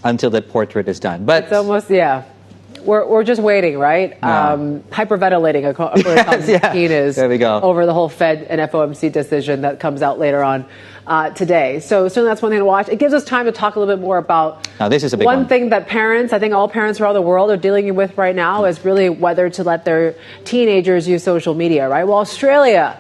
until that portrait is done. But it's almost, we're just waiting, right? No. Hyperventilating, according to Tom Keene is there we go. over the whole Fed and FOMC decision that comes out later on today. So certainly that's one thing to watch. It gives us time to talk a little bit more about now, this is a big one thing that parents, I think all parents around the world are dealing with right now is really whether to let their teenagers use social media, right? Well, Australia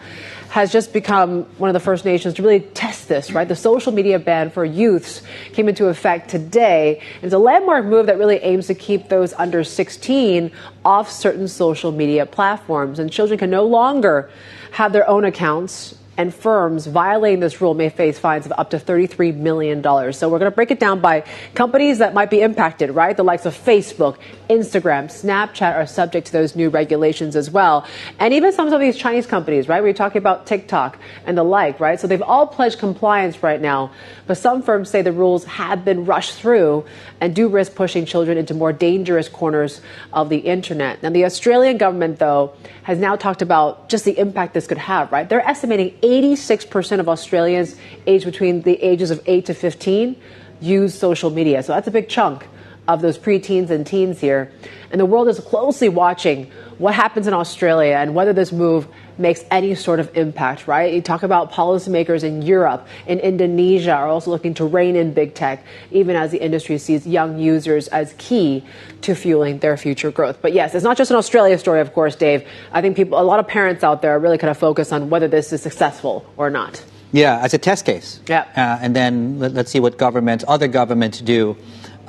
has just become one of the first nations to really test this, right? The social media ban for youths came into effect today. It's a landmark move that really aims to keep those under 16 off certain social media platforms. And children can no longer have their own accounts, and firms violating this rule may face fines of up to $33 million. So we're going to break it down by companies that might be impacted, right? The likes of Facebook, Instagram, Snapchat are subject to those new regulations as well. And even some of these Chinese companies, right? We're talking about TikTok and the like, right? So they've all pledged compliance right now. But some firms say the rules have been rushed through and do risk pushing children into more dangerous corners of the internet. Now, the Australian government, though, has now talked about just the impact this could have, right? They're estimating 86% of Australians aged between the ages of 8 to 15 use social media. So that's a big chunk of those preteens and teens here. And the world is closely watching what happens in Australia and whether this move makes any sort of impact, right? You talk about policymakers in Europe and Indonesia are also looking to rein in big tech, even as the industry sees young users as key to fueling their future growth. But yes, it's not just an Australia story, of course, Dave. I think a lot of parents out there are really kind of focused on whether this is successful or not. Yeah, as a test case. Yeah. And then let's see what other governments do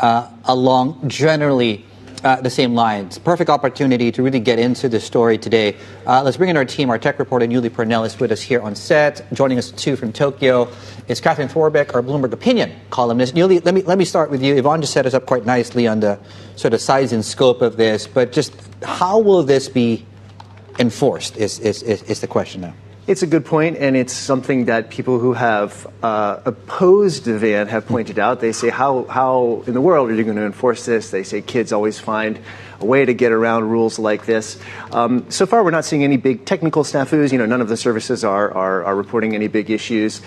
along generally the same lines. Perfect opportunity to really get into the story today. Let's bring in our team. Our tech reporter, Yuli Purnell, is with us here on set. Joining us, too, from Tokyo is Catherine Thorbeck, our Bloomberg Opinion columnist. Yuli, let me start with you. Yvonne just set us up quite nicely on the sort of size and scope of this, but just how will this be enforced is the question now. It's a good point, and it's something that people who have opposed the ban have pointed out. They say, how in the world are you going to enforce this? They say kids always find a way to get around rules like this. So far, we're not seeing any big technical snafus. None of the services are reporting any big issues.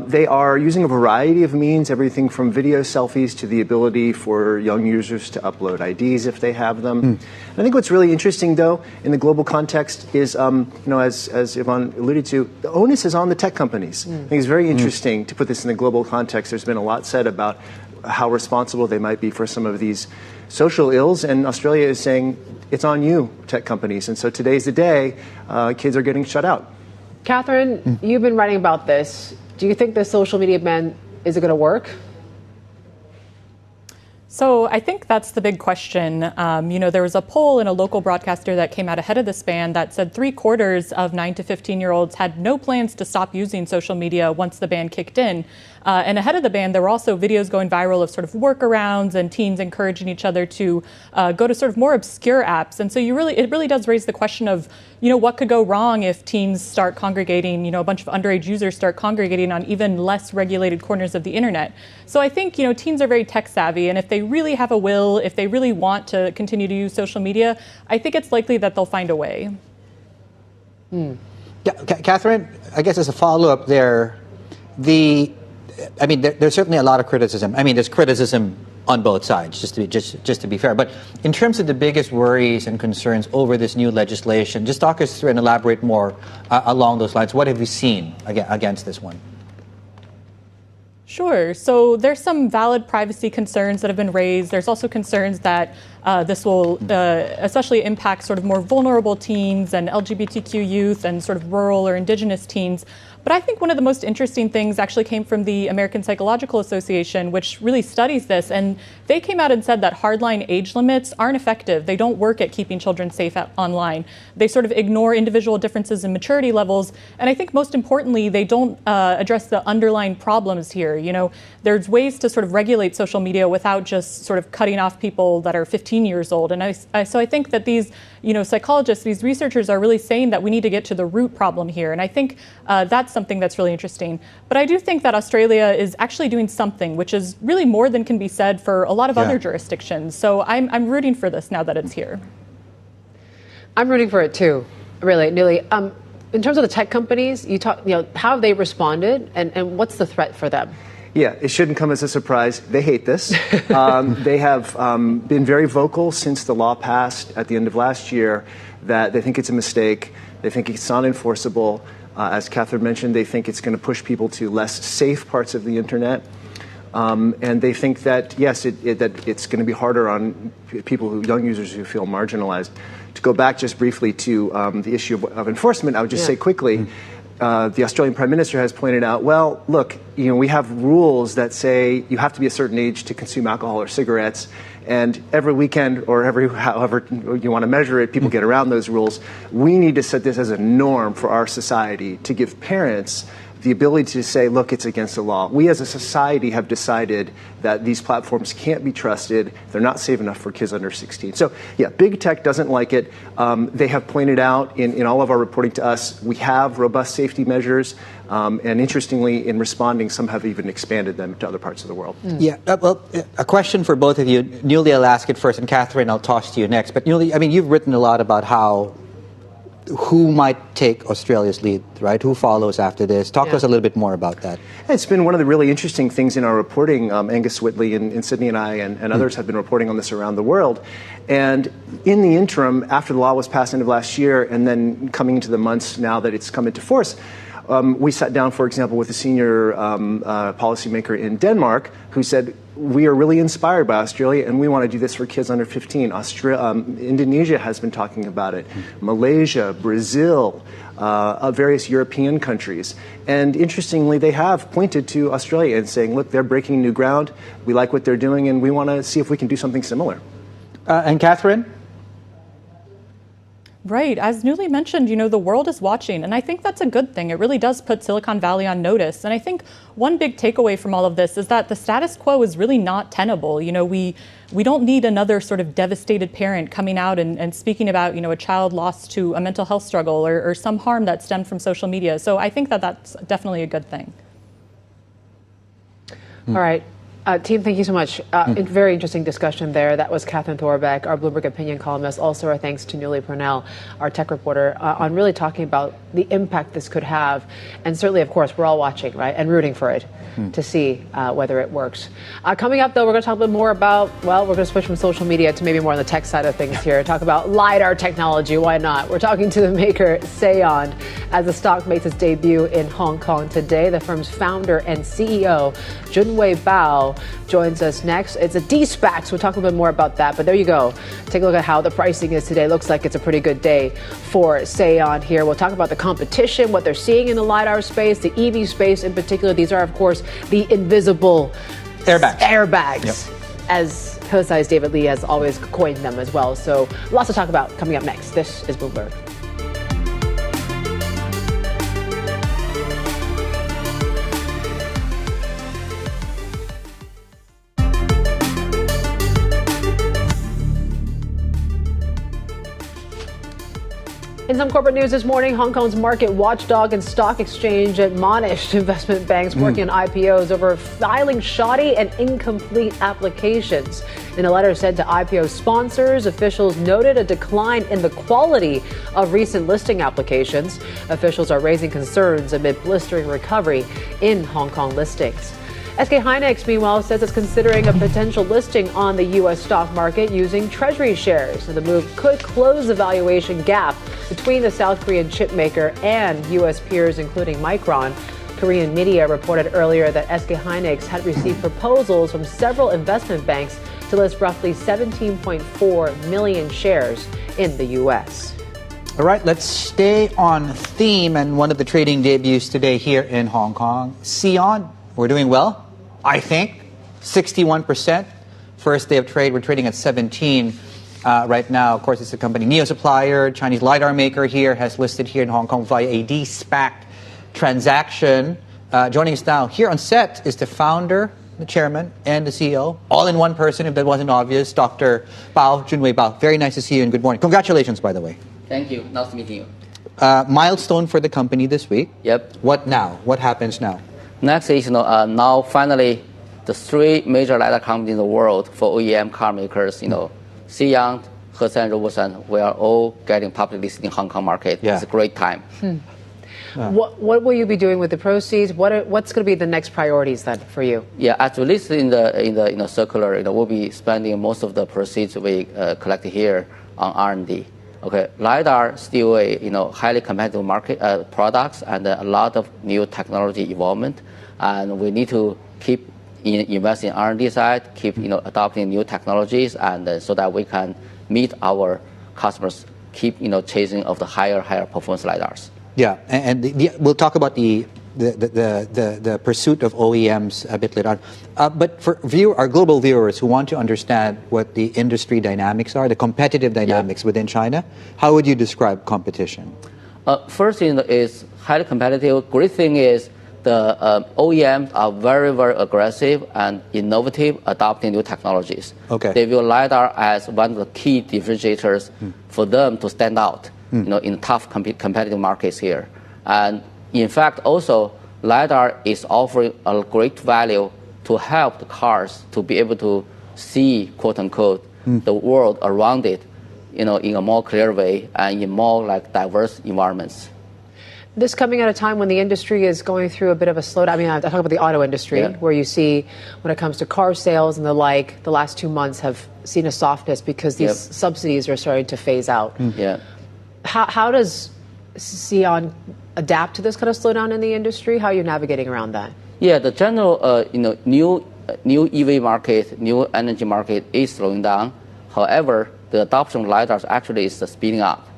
They are using a variety of means, everything from video selfies to the ability for young users to upload IDs if they have them. I think what's really interesting, though, in the global context is, as Yvonne alluded to, the onus is on the tech companies. I think it's very interesting to put this in the global context. There's been a lot said about how responsible they might be for some of these social ills, and Australia is saying it's on you, tech companies. And so today's the day kids are getting shut out. Catherine, you've been writing about this. Do you think the social media ban, is it going to work? So I think that's the big question. There was a poll in a local broadcaster that came out ahead of this ban that said 3/4 of 9 to 15-year-olds had no plans to stop using social media once the ban kicked in. And ahead of the ban, there were also videos going viral of sort of workarounds and teens encouraging each other to go to sort of more obscure apps. And so it really does raise the question of, what could go wrong if teens start congregating, a bunch of underage users start congregating on even less regulated corners of the internet. So I think, teens are very tech savvy, and if they really have a will, if they really want to continue to use social media, I think it's likely that they'll find a way. Yeah, Catherine, I guess as a follow-up there, there's certainly a lot of criticism. There's criticism on both sides, just to be fair. But in terms of the biggest worries and concerns over this new legislation, just talk us through and elaborate more along those lines. What have you seen against this one? Sure. So there's some valid privacy concerns that have been raised. There's also concerns that this will especially impact sort of more vulnerable teens and LGBTQ youth and sort of rural or indigenous teens. But I think one of the most interesting things actually came from the American Psychological Association, which really studies this. And they came out and said that hardline age limits aren't effective. They don't work at keeping children safe online. They sort of ignore individual differences in maturity levels. And I think most importantly, they don't address the underlying problems here. There's ways to sort of regulate social media without just sort of cutting off people that are 15 years old. And so I think that these psychologists, these researchers are really saying that we need to get to the root problem here. And I think that's something that's really interesting. But I do think that Australia is actually doing something, which is really more than can be said for a lot of other jurisdictions. So I'm rooting for this now that it's here. I'm rooting for it too, really, Newly. In terms of the tech companies, how have they responded and what's the threat for them? Yeah, it shouldn't come as a surprise. They hate this. They have been very vocal since the law passed at the end of last year that they think it's a mistake. They think it's unenforceable. As Catherine mentioned, they think it's going to push people to less safe parts of the internet. And they think that, yes, that it's going to be harder on young users who feel marginalized. To go back just briefly to the issue of enforcement, I would just say quickly, the Australian Prime Minister has pointed out, well, look, we have rules that say you have to be a certain age to consume alcohol or cigarettes. And every weekend or however you want to measure it, people get around those rules. We need to set this as a norm for our society to give parents the ability to say, look, it's against the law. We as a society have decided that these platforms can't be trusted. They're not safe enough for kids under 16. So, yeah, big tech doesn't like it. They have pointed out in all of our reporting to us, we have robust safety measures. And interestingly, in responding, some have even expanded them to other parts of the world. Yeah, well, a question for both of you. Newly, I'll ask it first, and Catherine, I'll toss to you next. But Newly, you've written a lot about who might take Australia's lead, right? Who follows after this? Talk to us a little bit more about that. It's been one of the really interesting things in our reporting. Angus Whitley in Sydney and I and others have been reporting on this around the world. And in the interim, after the law was passed end of last year and then coming into the months now that it's come into force, we sat down, for example, with a senior policymaker in Denmark who said, we are really inspired by Australia and we want to do this for kids under 15. Indonesia has been talking about it. Malaysia, Brazil, various European countries. And interestingly, they have pointed to Australia and saying, look, they're breaking new ground. We like what they're doing and we want to see if we can do something similar. And Catherine? Right. As Newly mentioned, the world is watching, and I think that's a good thing. It really does put Silicon Valley on notice. And I think one big takeaway from all of this is that the status quo is really not tenable. We don't need another sort of devastated parent coming out and speaking about, a child lost to a mental health struggle or some harm that stemmed from social media. So I think that that's definitely a good thing. All right. Team, thank you so much. Very interesting discussion there. That was Catherine Thorbeck, our Bloomberg opinion columnist. Also, our thanks to Newly Purnell, our tech reporter, on really talking about the impact this could have. And certainly, of course, we're all watching, right, and rooting for it to see whether it works. Coming up, though, we're going to talk a bit more about, well, we're going to switch from social media to maybe more on the tech side of things here. Talk about LiDAR technology. Why not? We're talking to the maker, Seyond, as the stock makes its debut in Hong Kong today. The firm's founder and CEO, Junwei joins us next. It's a de-SPAC, so we'll talk a bit more about that. But there you go. Take a look at how the pricing is today. Looks like it's a pretty good day for Seyond here. We'll talk about the competition, what they're seeing in the LiDAR space, the EV space in particular. These are, of course, the invisible airbags, as Hillside's David Lee has always coined them as well. So lots to talk about coming up next. This is Bloomberg. In some corporate news this morning, Hong Kong's market watchdog and stock exchange admonished investment banks working on IPOs over filing shoddy and incomplete applications. In a letter sent to IPO sponsors, officials noted a decline in the quality of recent listing applications. Officials are raising concerns amid blistering recovery in Hong Kong listings. SK Hynix, meanwhile, says it's considering a potential listing on the U.S. stock market using treasury shares. And the move could close the valuation gap between the South Korean chip maker and U.S. peers, including Micron. Korean media reported earlier that SK Hynix had received proposals from several investment banks to list roughly 17.4 million shares in the U.S. All right, let's stay on theme and one of the trading debuts today here in Hong Kong. Seyond, we're doing well. I think 61%. First day of trade, we're trading at 17 right now. Of course, it's a company, Neo Supplier, Chinese LiDAR maker here, has listed here in Hong Kong via a de-SPAC transaction. Joining us now here on set is the founder, the chairman, and the CEO, all in one person, if that wasn't obvious, Dr. Junwei Bao. Very nice to see you and good morning. Congratulations, by the way. Thank you. Nice meeting you. Milestone for the company this week. Yep. What now? What happens now? Next is, now finally, the three major LiDAR companies in the world for OEM car makers, Seyond, Weston, Weston, we are all getting public listed in Hong Kong market. Yeah. It's a great time. What will you be doing with the proceeds? What's going to be the next priorities then for you? Yeah, as we listed in the circular, we'll be spending most of the proceeds we collected here on R&D. Okay, LiDAR still a highly competitive market products and a lot of new technology involvement, and we need to keep investing in R&D side, keep adopting new technologies, and so that we can meet our customers, keep chasing of the higher performance LiDARs. Yeah, and we'll talk about the pursuit of OEMs a bit later on. But for our global viewers who want to understand what the industry dynamics are, the competitive dynamics within China, how would you describe competition? First thing is highly competitive. Great thing is the OEMs are very, very aggressive and innovative, adopting new technologies. Okay. They view LiDAR as one of the key differentiators for them to stand out in tough competitive markets here. And in fact, also, LiDAR is offering a great value to help the cars to be able to see, quote unquote, the world around it, in a more clear way and in more diverse environments. This coming at a time when the industry is going through a bit of a slowdown. I mean, I talk about the auto industry, where you see when it comes to car sales and the last 2 months have seen a softness because these subsidies are starting to phase out. How does Seyond adapt to this kind of slowdown in the industry? How are you navigating around that? Yeah, the general, new EV market, new energy market is slowing down. However, the adoption of LiDARs actually is speeding up.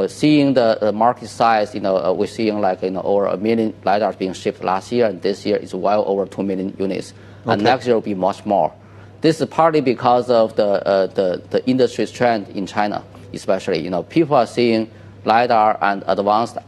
Seeing the market size, we're seeing over 1 million LiDARs being shipped last year, and this year is well over 2 million units. Okay. And next year will be much more. This is partly because of the industry's trend in China, especially. People are seeing LiDAR and advanced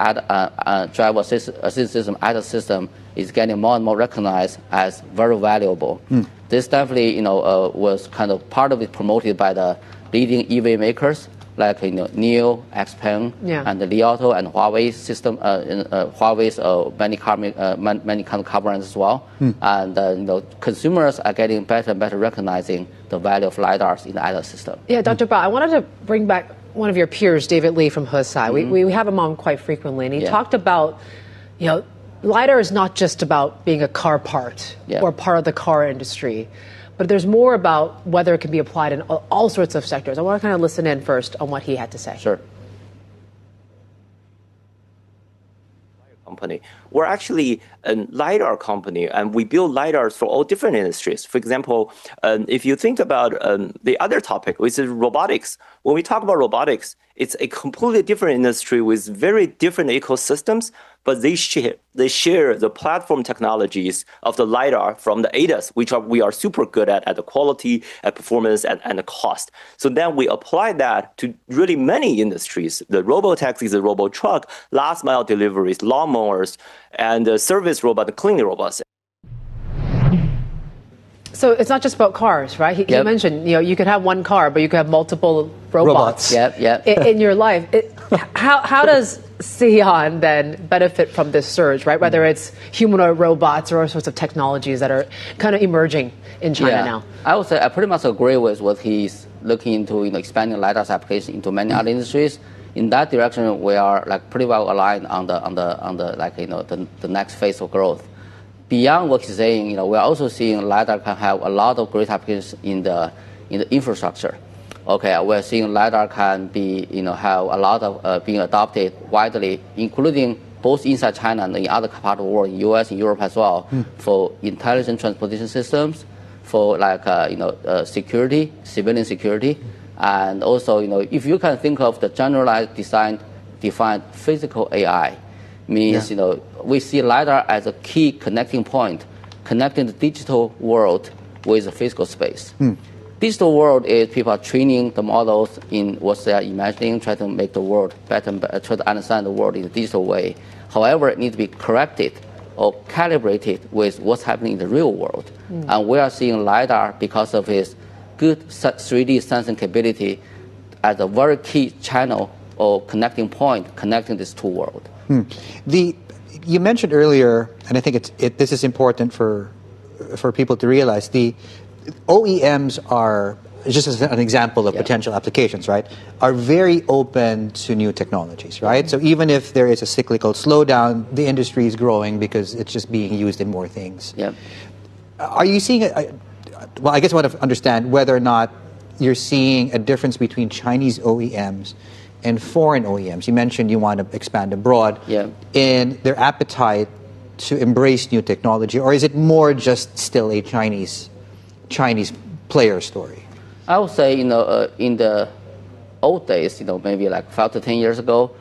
driver assist system, ADAS system is getting more and more recognized as very valuable. This definitely, was kind of part of it promoted by the leading EV makers. like NIO, XPeng, and the Li Auto and Huawei system, Huawei's many kind of car brands as well. And consumers are getting better and better recognizing the value of lidars in the ADAS system. Yeah, Dr. Bao, I wanted to bring back one of your peers, David Lee from Hesai. We have him on quite frequently, and he talked about, lidar is not just about being a car part or part of the car industry, but there's more about whether it can be applied in all sorts of sectors. I want to kind of listen in first on what he had to say. Sure. Company. We're actually a LiDAR company, and we build LiDARs for all different industries. For example, if you think about the other topic, which is robotics, when we talk about robotics, it's a completely different industry with very different ecosystems, but they share the platform technologies of the LiDAR from the ADAS, which we are super good at the quality, at performance, and the cost. So then we apply that to really many industries, the robotaxis, the robot truck, last mile deliveries, lawnmowers, and service robot, the cleaning robots. So it's not just about cars, right? He mentioned, you could have one car, but you could have multiple robots. In your life. How does Seyond then benefit from this surge, right? Whether it's humanoid robots or all sorts of technologies that are kind of emerging in China now. I would say I pretty much agree with what he's looking into, expanding LiDAR's application into many other industries. In that direction, we are pretty well aligned on the next phase of growth. Beyond what he's saying, we're also seeing LiDAR can have a lot of great applications in the infrastructure. Okay, we're seeing LiDAR can be, have a lot of being adopted widely, including both inside China and in other parts of the world, in US and Europe as well, for intelligent transportation systems, for security, civilian security, and also, if you can think of the generalized defined physical AI, means, we see LiDAR as a key connecting point, connecting the digital world with the physical space. Digital world is people are training the models in what they are imagining, try to make the world better and better, try to understand the world in a digital way. However, it needs to be corrected or calibrated with what's happening in the real world. And we are seeing LiDAR, because of its good 3D sensing capability, as a very key channel or connecting point, connecting these two worlds. You mentioned earlier, and I think this is important for people to realize, the OEMs are, just as an example of potential applications, right, are very open to new technologies, right? So even if there is a cyclical slowdown, the industry is growing because it's just being used in more things. Are you seeing, well, I guess I want to understand whether or not you're seeing a difference between Chinese OEMs and foreign OEMs. You mentioned you want to expand abroad in their appetite to embrace new technology, or is it more just still a Chinese player story? I would say, in the old days, maybe 5 to 10 years ago,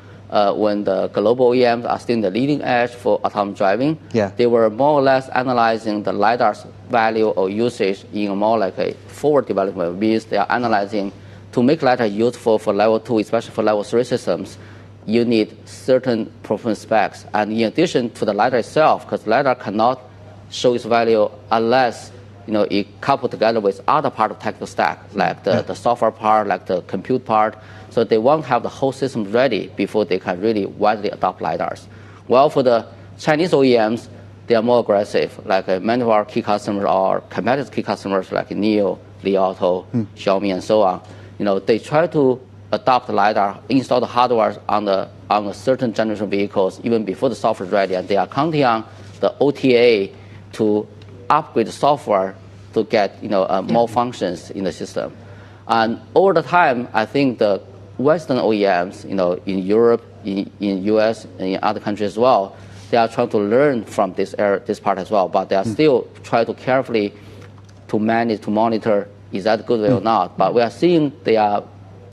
when the global OEMs are still in the leading edge for autonomous driving, they were more or less analyzing the LiDAR's value or usage in more like a forward development. Means they are analyzing to make LiDAR useful for level 2, especially for level 3 systems, you need certain performance specs. And in addition to the LiDAR itself, because LiDAR cannot show its value unless it coupled together with other part of technical stack, like the software part, like the compute part. So they won't have the whole system ready before they can really widely adopt LiDARs. Well, for the Chinese OEMs, they are more aggressive. Like many of our key customers are competitive key customers like NIO, Li Auto, Xiaomi, and so on. They try to adopt LiDAR, install the hardware on a certain generation of vehicles even before the software is ready, and they are counting on the OTA to upgrade the software to get more functions in the system. And over the time, I think the Western OEMs, in Europe, in US, and in other countries as well, they are trying to learn from this part as well, but they are still trying to carefully to manage, to monitor, is that a good way or not? But we are seeing they are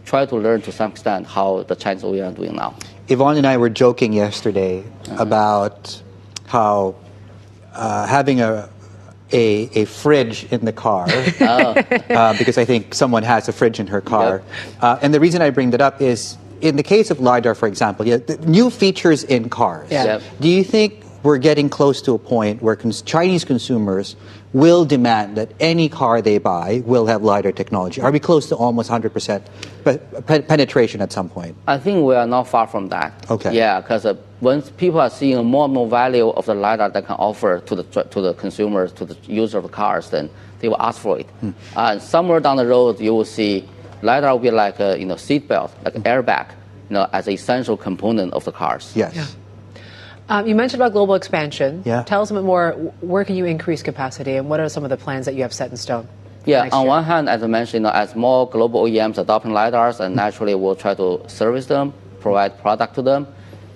trying to learn to some extent how the Chinese OEM are doing now. Yvonne and I were joking yesterday about how having a fridge in the car, because I think someone has a fridge in her car. And the reason I bring that up is, in the case of LiDAR, for example, the new features in cars. Do you think we're getting close to a point where Chinese consumers will demand that any car they buy will have LiDAR technology? Are we close to almost 100% penetration at some point? I think we are not far from that. Okay. Yeah, because once people are seeing more and more value of the LiDAR that can offer to the consumers, to the user of the cars, then they will ask for it. And somewhere down the road, you will see LiDAR will be like a seat belt, like an airbag, as an essential component of the cars. Yes. Yeah. You mentioned about global expansion. Yeah. Tell us a bit more. Where can you increase capacity, and what are some of the plans that you have set in stone? Yeah, on one hand, as I mentioned, as more global OEMs adopting LiDARs, and naturally we'll try to service them, provide product to them.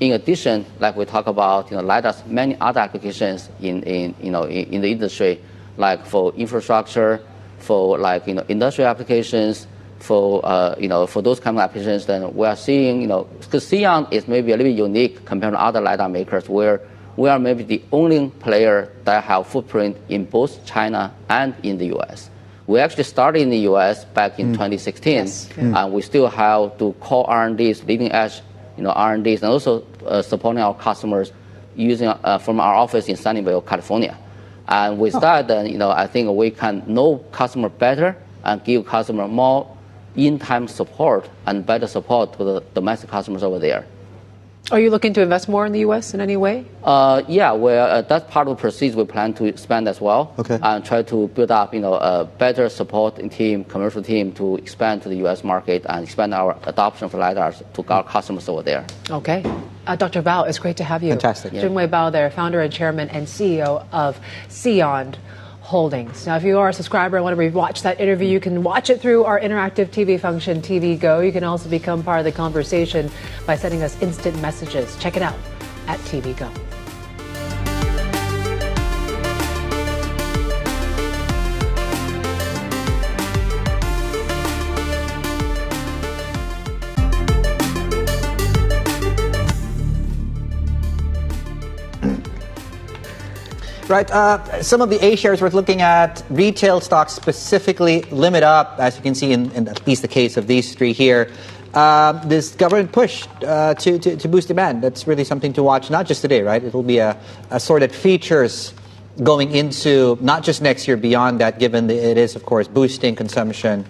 In addition, like we talk about, LiDARs, many other applications in the industry, like for infrastructure, for industrial applications, for those kind of applications, then we are seeing, because Seyond is maybe a little bit unique compared to other LiDAR makers, where we are maybe the only player that have footprint in both China and in the U.S. We actually started in the U.S. back in 2016, yes. And we still have to core R&Ds, leading edge, R&Ds, and also supporting our customers using from our office in Sunnyvale, California. And with that, then I think we can know customer better and give customer more in-time support and better support to the domestic customers over there. Are you looking to invest more in the U.S. in any way? Yeah, that's part of the proceeds we plan to spend as well. Okay. And try to build up, a better support team, commercial team to expand to the U.S. market and expand our adoption of LiDARs to our customers over there. Okay. Dr. Bao, it's great to have you. Fantastic. Yeah. Junwei Bao there, founder and chairman and CEO of Seyond Holdings. Now, if you are a subscriber and want to rewatch that interview, you can watch it through our interactive TV function, TV Go. You can also become part of the conversation by sending us instant messages. Check it out at TV Go. Right. Some of the A shares we're looking at, retail stocks specifically, limit up, as you can see in at least the case of these three here. This government push to boost demand, that's really something to watch, not just today, right? It will be a sort of features going into not just next year, beyond that, given that it is, of course, boosting consumption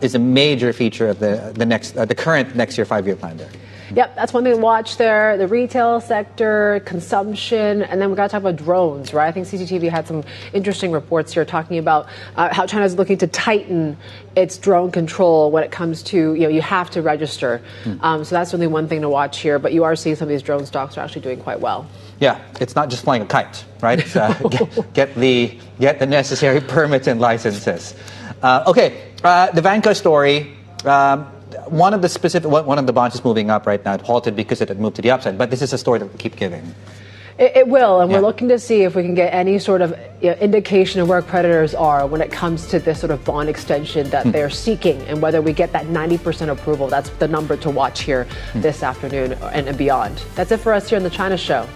is a major feature of the current next year 5-year plan there. Yep, that's one thing to watch there. The retail sector, consumption, and then we've got to talk about drones, right? I think CCTV had some interesting reports here talking about how China is looking to tighten its drone control when it comes to, you have to register. So that's really one thing to watch here. But you are seeing some of these drone stocks are actually doing quite well. Yeah, it's not just flying a kite, right? It's, get the necessary permits and licenses. Okay, the Vanke story. One of the bonds is moving up right now. It halted because it had moved to the upside. But this is a story that will keep giving. It will, and we're looking to see if we can get any sort of indication of where creditors are when it comes to this sort of bond extension that they're seeking, and whether we get that 90% approval. That's the number to watch here this afternoon and beyond. That's it for us here on the China Show.